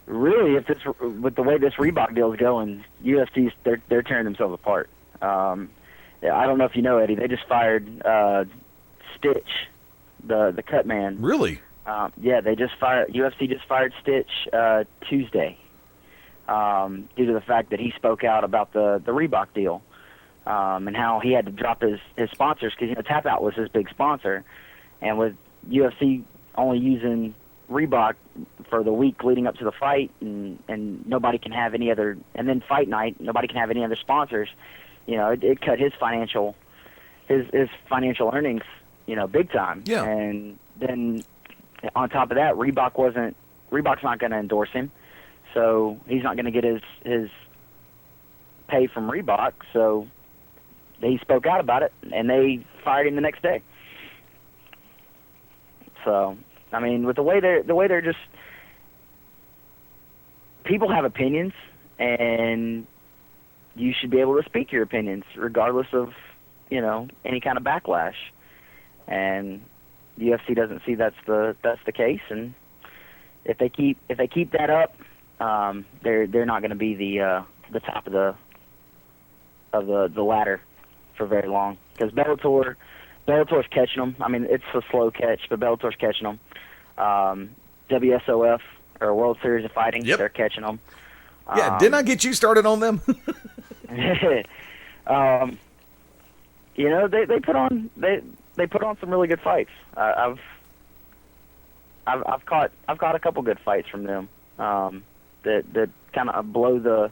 Really, with the way this Reebok deal is going, UFC's they're tearing themselves apart. I don't know if you know, Eddie. They just fired Stitch, the cut man. Really? Yeah, UFC just fired Stitch Tuesday due to the fact that he spoke out about the Reebok deal and how he had to drop his sponsors because Tap Out was his big sponsor, and with UFC only using Reebok for the week leading up to the fight, and nobody can have any other, and then fight night nobody can have any other sponsors. It cut his financial earnings, big time. Yeah. And then on top of that, Reebok's not going to endorse him. so he's not going to get his pay from Reebok. So he spoke out about it, and they fired him the next day. So, I mean, with the way they're just, people have opinions, and you should be able to speak your opinions regardless of, any kind of backlash. And the UFC doesn't see that's the case, and if they keep that up, they're not going to be the top of the ladder for very long, because Bellator's catching them. I mean, it's a slow catch, but Bellator's catching them. WSOF, or World Series of Fighting, Yep. they're catching them. Yeah, didn't I get you started on them? They put on some really good fights. I've caught a couple good fights from them that kind of blow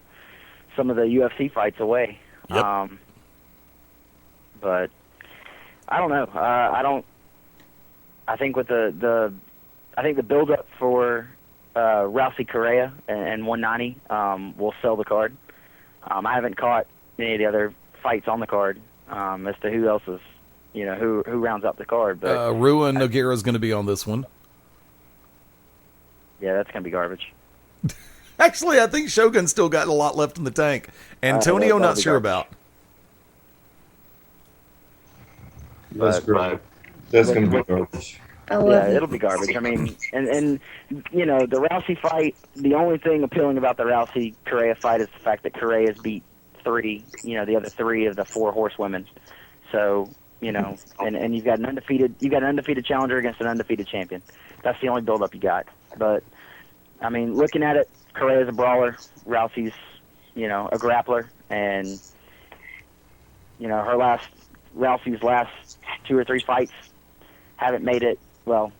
some of the UFC fights away. Yep. But I don't know. I think with the build up for Rousey Correa and 190 will sell the card. I haven't caught any of the other fights on the card as to who else is, who rounds up the card. But Rua Nogueira is going to be on this one. Yeah, that's going to be garbage. Actually, I think Shogun's still got a lot left in the tank. Antonio, that'll not be sure garbage. about. That's great. That's going to be garbage. I love Yeah, it. it'll be garbage. I mean, and the Rousey fight, the only thing appealing about the Rousey-Correa fight is the fact that Correa's beat the other three of the 4 horsewomen. So, and you've got an undefeated challenger against an undefeated champion. That's the only build-up you got. But, I mean, looking at it, Correa's a brawler, Rousey's, a grappler, and, Rousey's last 2 or 3 fights haven't made it. Well,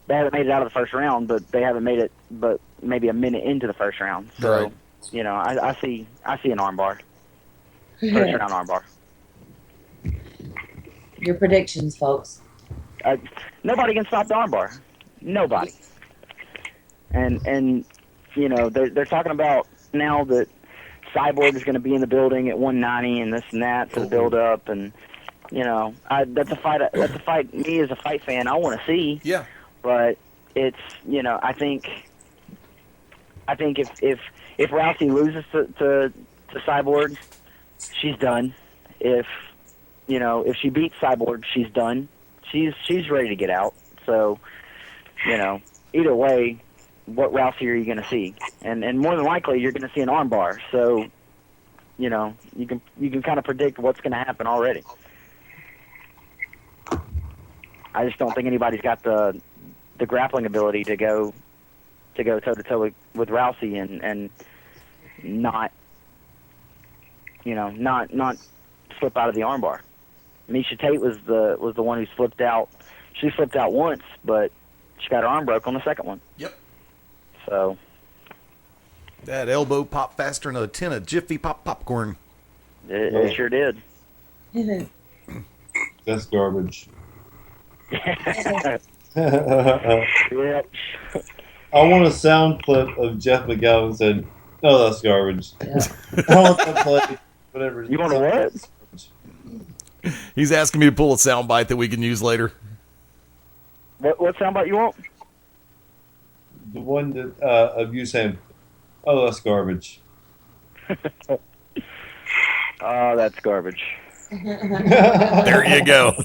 they haven't made it out of the first round, but they haven't made it but maybe a minute into the first round. So, Right. I see an armbar. First round armbar. Your predictions, folks. Nobody can stop the armbar. Nobody. And they're talking about now that Cyborg is going to be in the building at 190 and this and that for the build up, and that's a fight. Me as a fight fan, I want to see. Yeah. But it's I think if Rousey loses to Cyborg, she's done. If she beats Cyborg, she's done. She's ready to get out. So either way, what Rousey are you going to see? And more than likely, you're going to see an armbar. So you can kind of predict what's going to happen already. I just don't think anybody's got the grappling ability to go toe to toe with Rousey and not slip out of the armbar. Misha Tate was the one who slipped out. She slipped out once, but she got her arm broke on the second one. Yep. So That elbow popped faster than a tin of Jiffy Pop popcorn. it sure did. That's garbage. Yep. I want a sound clip of Jeff McGowan saying, "Oh, that's garbage." I want that play. Whatever. You want to what? He's asking me to pull a soundbite that we can use later. What soundbite you want? The one that of you saying, "Oh, that's garbage." Oh, that's garbage. There you go.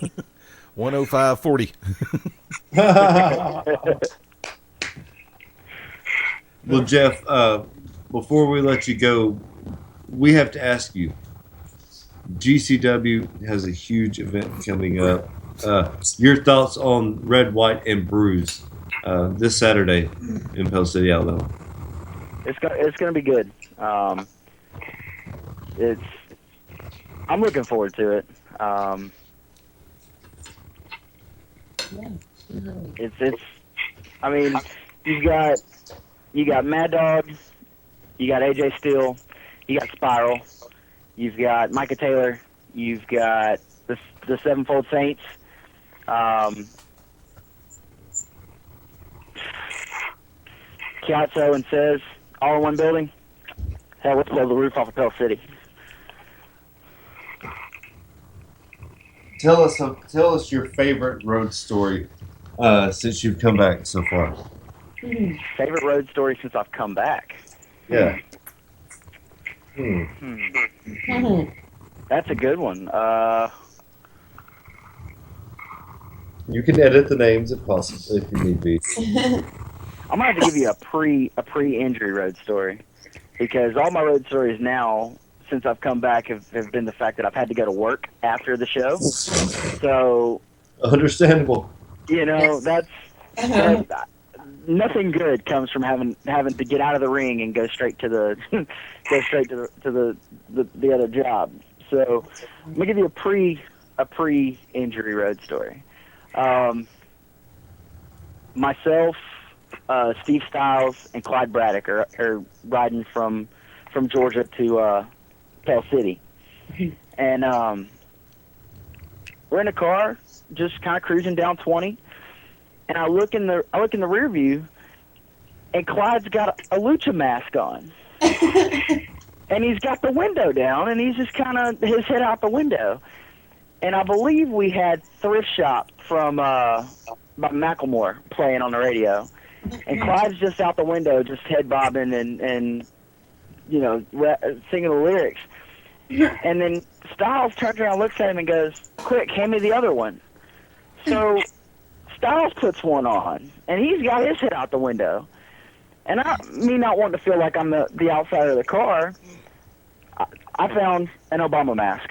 105.40. Well, Jeff, before we let you go, we have to ask you. GCW has a huge event coming up. Your thoughts on Red, White, and Bruise this Saturday in Pell City, Alabama? It's going to be good. I'm looking forward to it. It's. I mean, you got Mad Dog, you got AJ Steele, you got Spiral, you've got Micah Taylor, you've got the Sevenfold Saints. Chiazzo and Says All in one building? Hell, let's blow the roof off of Pell City. Tell us your favorite road story since you've come back so far. Favorite road story since I've come back? Yeah. That's a good one. You can edit the names if possible, if you need be. I'm gonna have to give you a pre-injury road story, because all my road stories now, since I've come back, have been the fact that I've had to go to work after the show. So, Understandable. you know, that's nothing good comes from having to get out of the ring and go straight to the the other job. So, I'm gonna give you a pre-injury road story. Myself, Steve Styles, and Clyde Braddock are riding from Georgia to Pell City, and we're in a car, just kind of cruising down 20, and I look in the rear view, and Clyde's got a lucha mask on, and he's got the window down, and he's just kind of his head out the window, and I believe we had Thrift Shop from by Macklemore playing on the radio. And Clyde's just out the window, just head bobbing and you know, singing the lyrics. And then Styles turns around, looks at him, and goes, "Quick, hand me the other one." So Styles puts one on, and he's got his head out the window. And me not wanting to feel like I'm the outsider of the car, I found an Obama mask.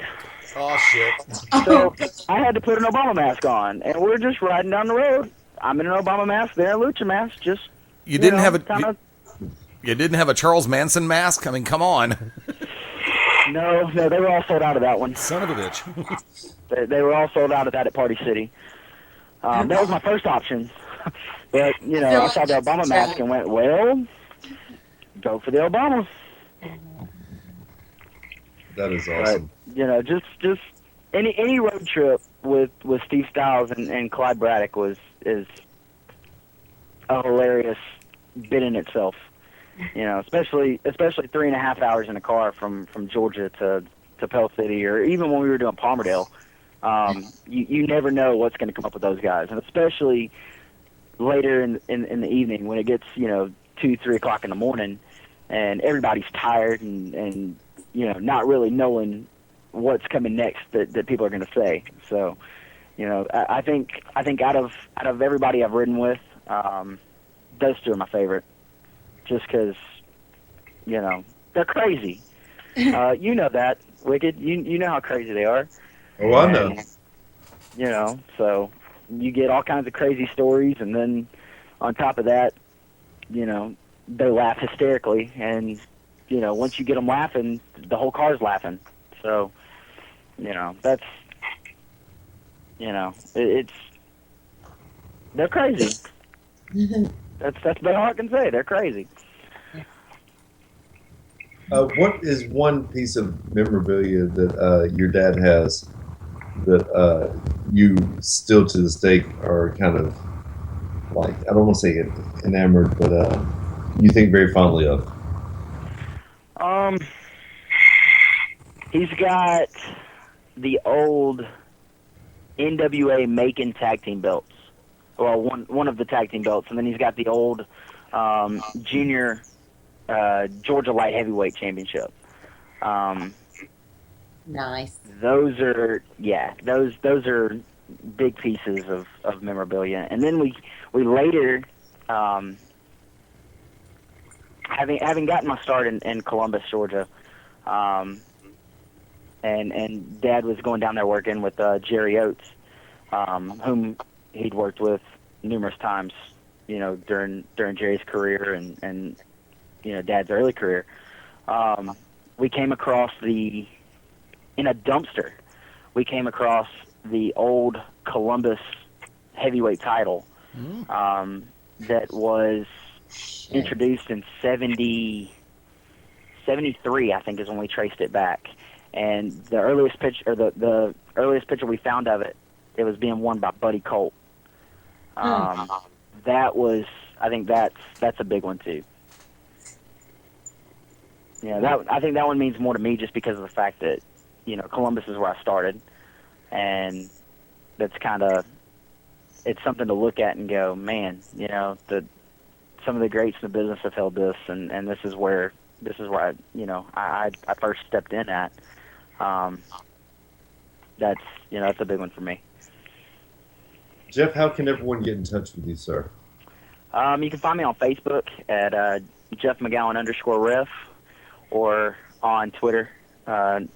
Oh, shit. So I had to put an Obama mask on, and we're just riding down the road. I'm in an Obama mask, they're in a lucha mask. Just You didn't have a Charles Manson mask? I mean, come on. No, they were all sold out of that one. Son of a bitch. They were all sold out of that at Party City. That was my first option. But, you know, I saw the Obama mask and went, well, go for the Obama. That is awesome. But, you know, just any road trip with Steve Styles and Clyde Braddock is a hilarious bit in itself. You know, especially 3.5 hours in a car from Georgia to Pell City, or even when we were doing Palmerdale. You never know what's going to come up with those guys, and especially later in the evening when it gets 2-3 o'clock in the morning, and everybody's tired and you know, not really knowing what's coming next that people are going to say. So, you know, I think out of everybody I've ridden with, those two are my favorite, just because, you know, they're crazy. You know that, Wicked. You know how crazy they are. Oh, I know. You know, so you get all kinds of crazy stories, and then on top of that, you know, they laugh hysterically, and you know, once you get them laughing, the whole car's laughing. So, you know, that's, you know, they're crazy. That's about all I can say. They're crazy. What is one piece of memorabilia that your dad has that you still to this day are kind of like, I don't want to say enamored, but you think very fondly of? He's got the old NWA Macon tag team belts. Well, one of the tag team belts, and then he's got the old junior Georgia light heavyweight championship. Nice. Those are those are big pieces of memorabilia. And then we later, having gotten my start in Columbus, Georgia, and Dad was going down there working with Jerry Oates, whom he'd worked with numerous times, you know, during Jerry's career and you know, Dad's early career. We came across in a dumpster, we came across the old Columbus heavyweight title that was introduced in 73, I think, is when we traced it back. And the earliest picture, or the earliest picture we found of it, it was being worn by Buddy Colt. That was, I think that's a big one too. I think that one means more to me just because of the fact that, Columbus is where I started, and that's kind of, it's something to look at and go, man, some of the greats in the business have held this, and this is where I first stepped in at. That's a big one for me. Jeff, how can everyone get in touch with you, sir? You can find me on Facebook at Jeff McGowan _ref, or on Twitter,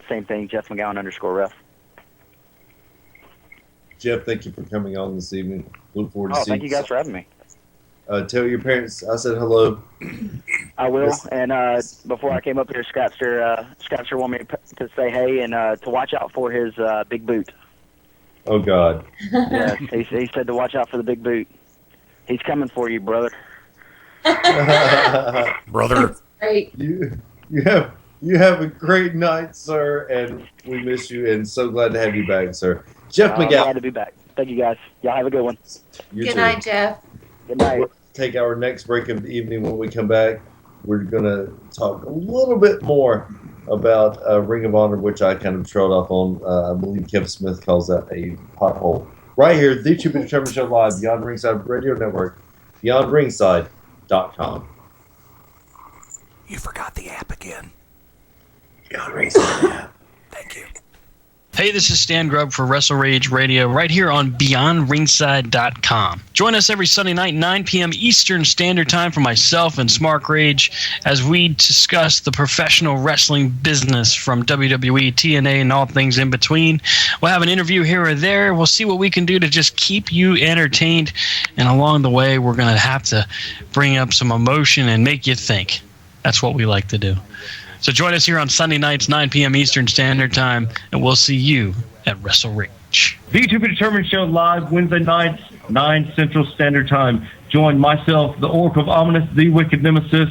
same thing, Jeff McGowan _ref. Jeff, thank you for coming on this evening. Look forward to seeing you. Thank you guys for having me. Tell your parents I said hello. I will. And before I came up here, Scratcher wanted me to say hey and to watch out for his big boot. Oh, God. Yes, he said to watch out for the big boot. He's coming for you, brother. Brother. Great. You have a great night, sir, and we miss you, and so glad to have you back, sir. Jeff McGowan. Glad to be back. Thank you, guys. Y'all have a good one. Good night, Jeff. Good night. We'll take our next break of the evening. When we come back, we're going to talk a little bit more about Ring of Honor, which I kind of trailed off on. I believe Kevin Smith calls that a pothole. Right here, the To Be Determined Show Live, Beyond Ringside Radio Network, BeyondRingside.com. You forgot the app again. Beyond Ringside app. Thank you. Hey, this is Stan Grubb for Wrestle Rage Radio right here on BeyondRingside.com. Join us every Sunday night, 9 p.m. Eastern Standard Time for myself and Smart Rage as we discuss the professional wrestling business from WWE, TNA, and all things in between. We'll have an interview here or there. We'll see what we can do to just keep you entertained. And along the way, we're going to have to bring up some emotion and make you think. That's what we like to do. So join us here on Sunday nights, 9 p.m. Eastern Standard Time, and we'll see you at Wrestle Rage. The To Be Determined Show live Wednesday nights, 9 Central Standard Time. Join myself, the Oracle of Ominous, the Wicked Nemesis,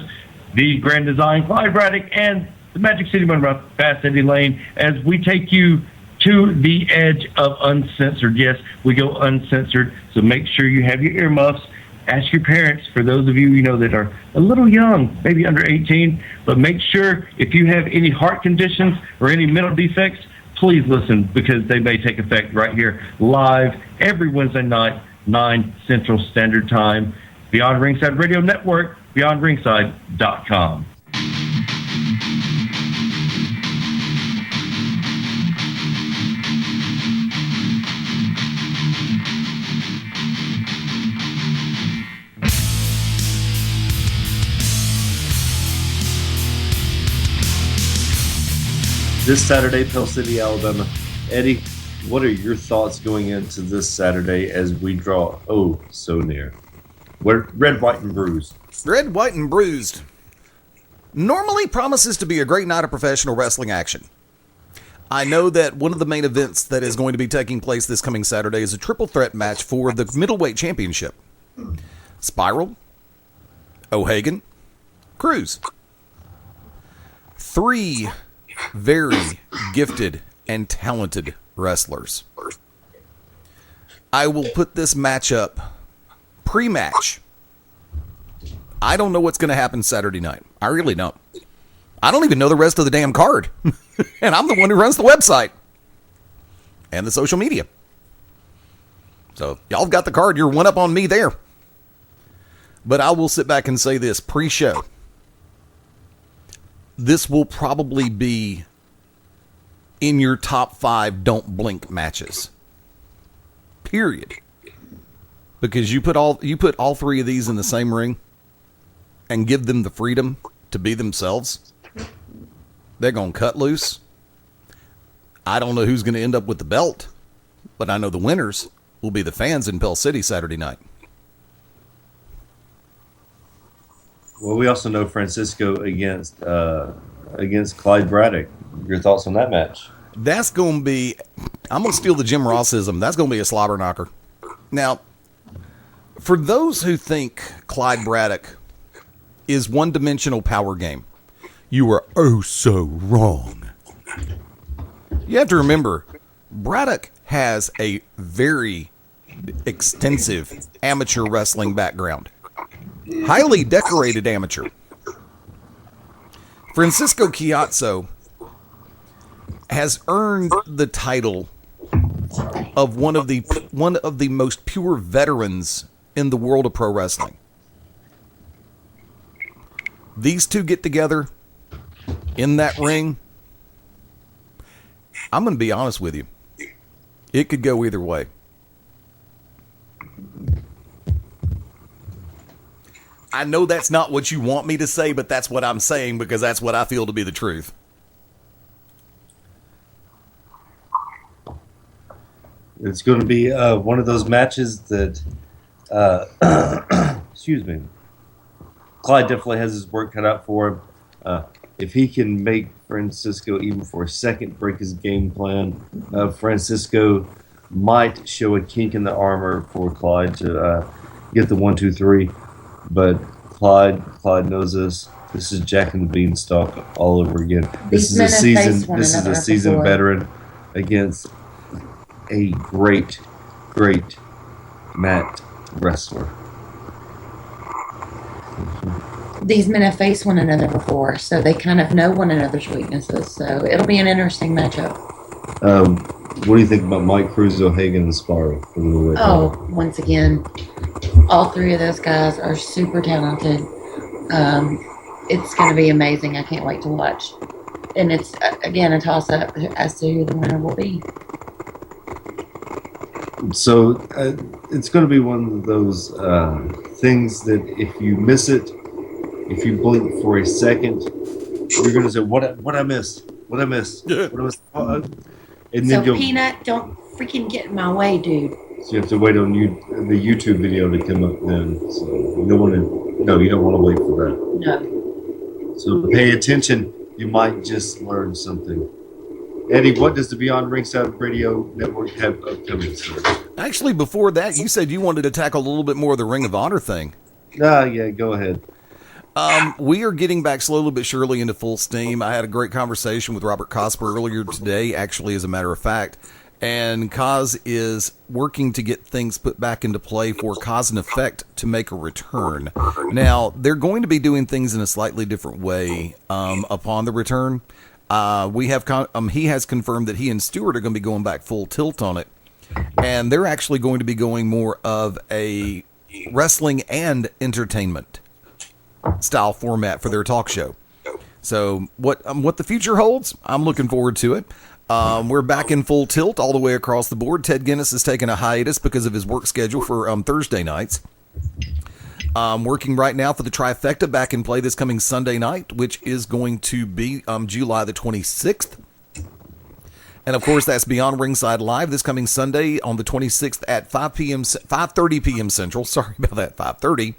the Grand Design, Clyde Braddock, and the Magic City Runner, Fast Eddie Layne, as we take you to the edge of uncensored. Yes, we go uncensored, so make sure you have your earmuffs. Ask your parents, for those of you that are a little young, maybe under 18, but make sure if you have any heart conditions or any mental defects, please listen, because they may take effect right here live every Wednesday night, 9 Central Standard Time. Beyond Ringside Radio Network, BeyondRingside.com. This Saturday, Pell City, Alabama. Eddie, what are your thoughts going into this Saturday as we draw so near? Red, white, and bruised. Red, white, and bruised normally promises to be a great night of professional wrestling action. I know that one of the main events that is going to be taking place this coming Saturday is a triple threat match for the middleweight championship. Spiral, O'Hagan, Cruz. 3 very gifted and talented wrestlers. I will put this match up pre-match. I don't know what's going to happen Saturday night. I really don't. I don't even know the rest of the damn card. And I'm the one who runs the website and the social media. So y'all have got the card. You're one up on me there. But I will sit back and say this pre-show. This will probably be in your top 5 don't blink matches. Period. Because you put all 3 of these in the same ring and give them the freedom to be themselves. They're going to cut loose. I don't know who's going to end up with the belt, but I know the winners will be the fans in Pell City Saturday night. Well, we also know Francisco against Clyde Braddock. Your thoughts on that match? That's going to be, I'm going to steal the Jim Rossism. That's going to be a slobber knocker. Now, for those who think Clyde Braddock is one-dimensional power game, you are oh so wrong. You have to remember, Braddock has a very extensive amateur wrestling background. Highly decorated amateur. Francisco Chiazzo has earned the title of one of the most pure veterans in the world of pro wrestling. These two get together in that ring. I'm going to be honest with you. It could go either way. I know that's not what you want me to say, but that's what I'm saying because that's what I feel to be the truth. It's going to be one of those matches that, excuse me, Clyde definitely has his work cut out for him. If he can make Francisco even for a second break his game plan, Francisco might show a kink in the armor for Clyde to get the 1-2-3. But Clyde knows this. This is Jack and the Beanstalk all over again. This is a seasoned veteran against a great mat wrestler. These men have faced one another before, so they kind of know one another's weaknesses. So it'll be an interesting matchup. What do you think about Mike Cruz, O'Hagan, and Sparrow? Once again, all three of those guys are super talented. It's going to be amazing. I can't wait to watch. And it's, again, a toss-up as to who the winner will be. So it's going to be one of those things that if you miss it, if you blink for a second, you're going to say, what I missed? What I missed? And then so Peanut, don't freaking get in my way, dude. So you have to wait on the YouTube video to come up then. So you don't want to wait for that. No. So pay attention. You might just learn something. Eddie, what does the Beyond Ringside Radio Network have upcoming, sir? Actually, before that, you said you wanted to tackle a little bit more of the Ring of Honor thing. Yeah, go ahead. We are getting back slowly but surely into full steam. I had a great conversation with Robert Cosper earlier today, actually, as a matter of fact. And Cos is working to get things put back into play for Cause and Effect to make a return. Now, they're going to be doing things in a slightly different way upon the return. He has confirmed that he and Stewart are going to be going back full tilt on it. And they're actually going to be going more of a wrestling and entertainment style format for their talk show. So what the future holds, I'm looking forward to it. We're back in full tilt all the way across the board. Ted Guinness has taken a hiatus because of his work schedule for Thursday nights. Working right now for the Trifecta back in play this coming Sunday night, which is going to be July the 26th. And of course, that's Beyond Ringside Live this coming Sunday on the 26th at 5:30 p.m. Central. Sorry about that, 5:30.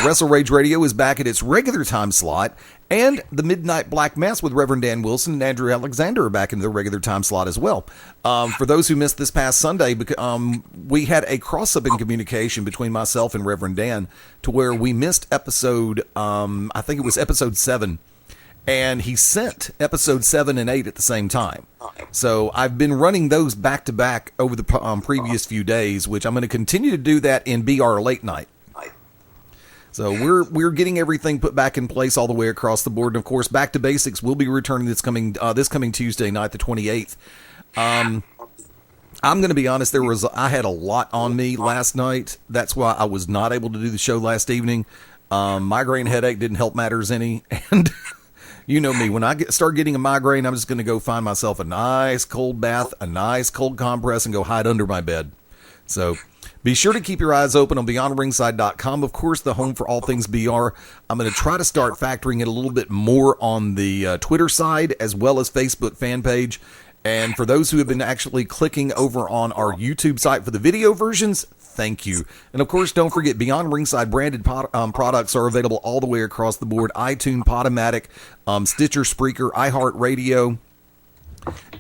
Wrestle Rage Radio is back at its regular time slot. And the Midnight Black Mass with Reverend Dan Wilson and Andrew Alexander are back into the regular time slot as well. For those who missed this past Sunday, we had a cross-up in communication between myself and Reverend Dan to where we missed episode, I think it was episode 7. And he sent episode 7 and 8 at the same time. So I've been running those back to back over the previous few days, which I'm going to continue to do that in BR Late Night. So we're getting everything put back in place all the way across the board. And of course, Back to Basics will be returning this coming Tuesday night, the 28th. I'm going to be honest, I had a lot on me last night. That's why I was not able to do the show last evening. Migraine headache didn't help matters any, and. You know me, when I start getting a migraine, I'm just going to go find myself a nice cold bath, a nice cold compress, and go hide under my bed. So be sure to keep your eyes open on BeyondRingside.com. Of course, the home for all things BR. I'm going to try to start factoring it a little bit more on the Twitter side as well as Facebook fan page. And for those who have been actually clicking over on our YouTube site for the video versions, thank you. And of course, don't forget, Beyond Ringside branded products are available all the way across the board. iTunes, Podomatic, Stitcher, Spreaker, iHeartRadio.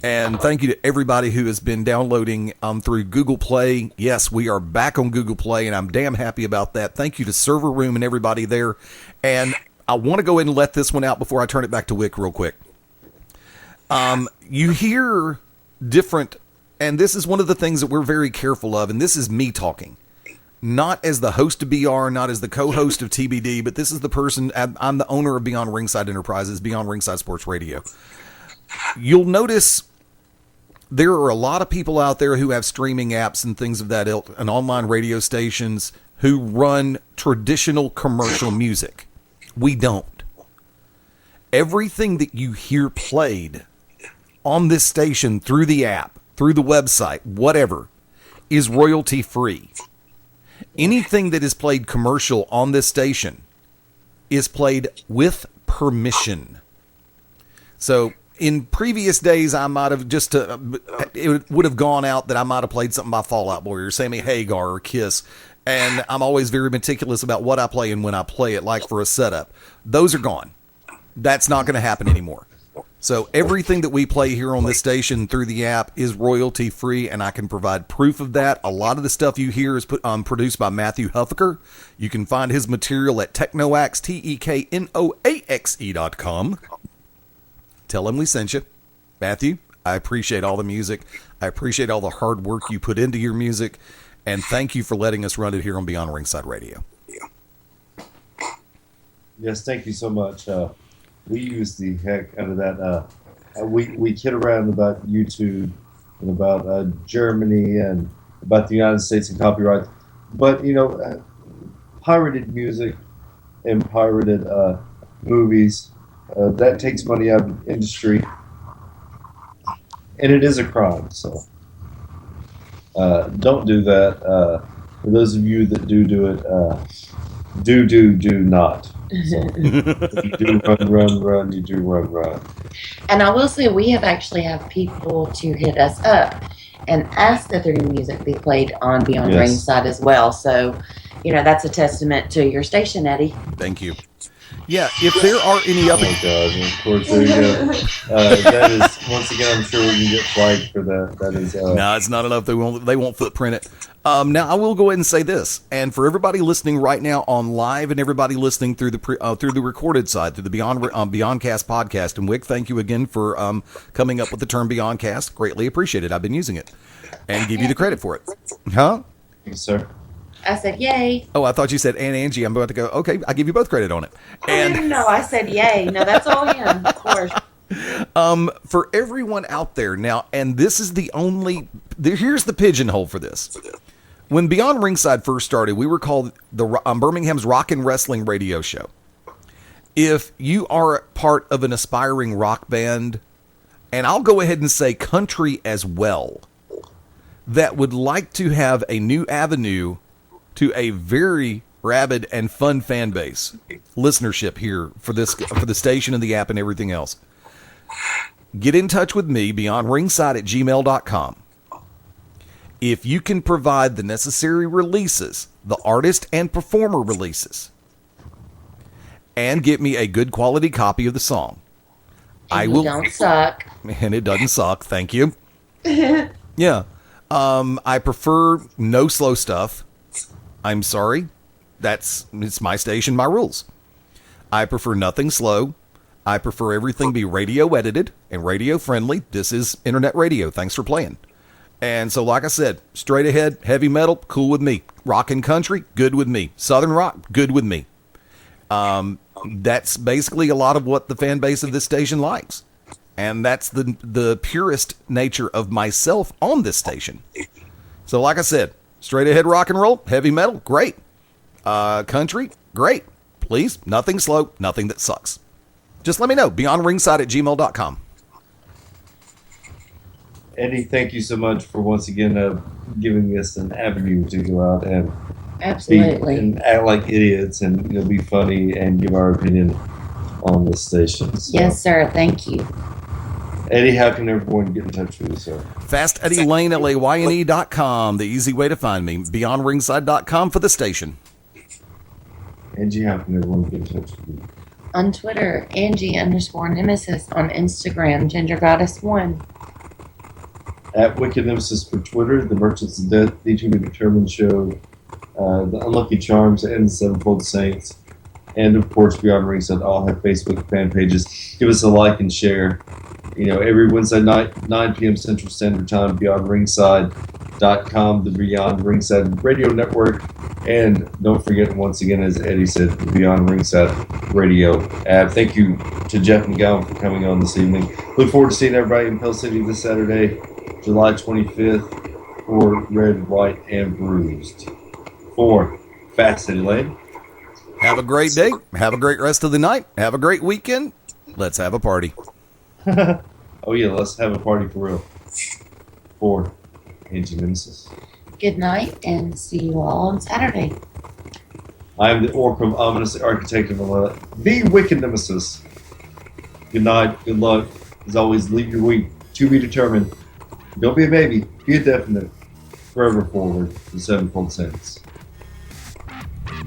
And thank you to everybody who has been downloading through Google Play. Yes, we are back on Google Play, and I'm damn happy about that. Thank you to Server Room and everybody there. And I want to go ahead and let this one out before I turn it back to Wick real quick. You hear different, and this is one of the things that we're very careful of, and this is me talking. not as the host of BR, not as the co-host of TBD, but this is the person. I'm the owner of Beyond Ringside Enterprises, Beyond Ringside Sports Radio. You'll notice there are a lot of people out there who have streaming apps and things of that ilk, and online radio stations who run traditional commercial music. We don't. Everything that you hear played on this station through the app, through the website, whatever, is royalty free. Anything that is played commercial on this station is played with permission. So in previous days, I might have it would have gone out that I might have played something by Fall Out Boy or Sammy Hagar or Kiss. And I'm always very meticulous about what I play and when I play it, like for a setup. Those are gone. That's not going to happen anymore. So everything that we play here on this station through the app is royalty free, and I can provide proof of that. A lot of the stuff you hear is produced by Matthew Huffaker. You can find his material at Technoaxe, TEKNOAXE.com. Tell him we sent you. Matthew, I appreciate all the music. I appreciate all the hard work you put into your music, and thank you for letting us run it here on Beyond Ringside Radio. Yes, thank you so much. We use the heck out of that. We kid around about YouTube and about Germany and about the United States and copyright. But, pirated music and pirated movies, that takes money out of the industry. And it is a crime, so don't do that. For those of you that do it, do not. So, if you do run, you do run. And I will say we have actually have people to hit us up and ask that their new music be played on Beyond Ringside as well. So, that's a testament to your station, Eddie. Thank you. Yeah, if there are any other... Oh my God, of course, there you go. That is, once again, I'm sure we can get flagged for that. That is... No, it's not enough. They won't footprint it. Now, I will go ahead and say this, and for everybody listening right now on live and everybody listening through the recorded side, through the BeyondCast podcast, and Wick, thank you again for coming up with the term BeyondCast. Greatly appreciate it. I've been using it and give you the credit for it. Huh? Yes, sir. I said, yay. Oh, I thought you said, and Angie. I'm about to go, okay, I give you both credit on it. And No, I said, yay. No, that's all him, of course. For everyone out there now, and this is here's the pigeonhole for this. When Beyond Ringside first started, we were called Birmingham's Rock and Wrestling Radio Show. If you are part of an aspiring rock band, and I'll go ahead and say country as well, that would like to have a new avenue to a very rabid and fun fan base, listenership here for the station and the app and everything else, get in touch with me, beyondringside@gmail.com. If you can provide the necessary releases, the artist and performer releases, and get me a good quality copy of the song, I will. Don't suck. And it doesn't suck. Thank you. Yeah. I prefer no slow stuff. I'm sorry. It's my station, my rules. I prefer nothing slow. I prefer everything be radio edited and radio friendly. This is internet radio. Thanks for playing. And so, like I said, straight ahead, heavy metal, cool with me. Rock and country, good with me. Southern rock, good with me. That's basically a lot of what the fan base of this station likes. And that's the purest nature of myself on this station. So, like I said, straight ahead rock and roll, heavy metal, great. Country, great. Please, nothing slow, nothing that sucks. Just let me know. BeyondRingside@gmail.com. Eddie, thank you so much for once again giving us an avenue to go out and Absolutely. and act like idiots and be funny and give our opinion on the station. So, Yes, sir. Thank you. Eddie, how can everyone get in touch with you, sir? Fast Eddie Layne, LAYNE.com. The easy way to find me. BeyondRingside.com for the station. Angie, how can everyone get in touch with you? On Twitter, Angie_Nemesis. On Instagram, GingerGoddess1. At Wicked Nemesis for Twitter, The Merchants of Death, The To Be Determined Show, The Unlucky Charms, and The Sevenfold Saints. And, of course, Beyond Ringside all have Facebook fan pages. Give us a like and share. Every Wednesday night, 9 p.m. Central Standard Time, BeyondRingside.com. the Beyond Ringside Radio Network, and don't forget, once again, as Eddie said, the Beyond Ringside Radio app. Thank you to Jeff McGowan for coming on this evening. Look forward to seeing everybody in Pell City this Saturday, July 25th, for Red, White, and Bruised. For Fat City Layne. Have a great day. Have a great rest of the night. Have a great weekend. Let's have a party. Oh yeah, let's have a party for real. For Angie Nemesis. Good night, and see you all on Saturday. I am the Orc of Ominous, the Architect of the Wicked Nemesis. Good night, good luck. As always, leave your week to be determined. Don't be a baby, be a definite. Forever forward, the sevenfold sentence.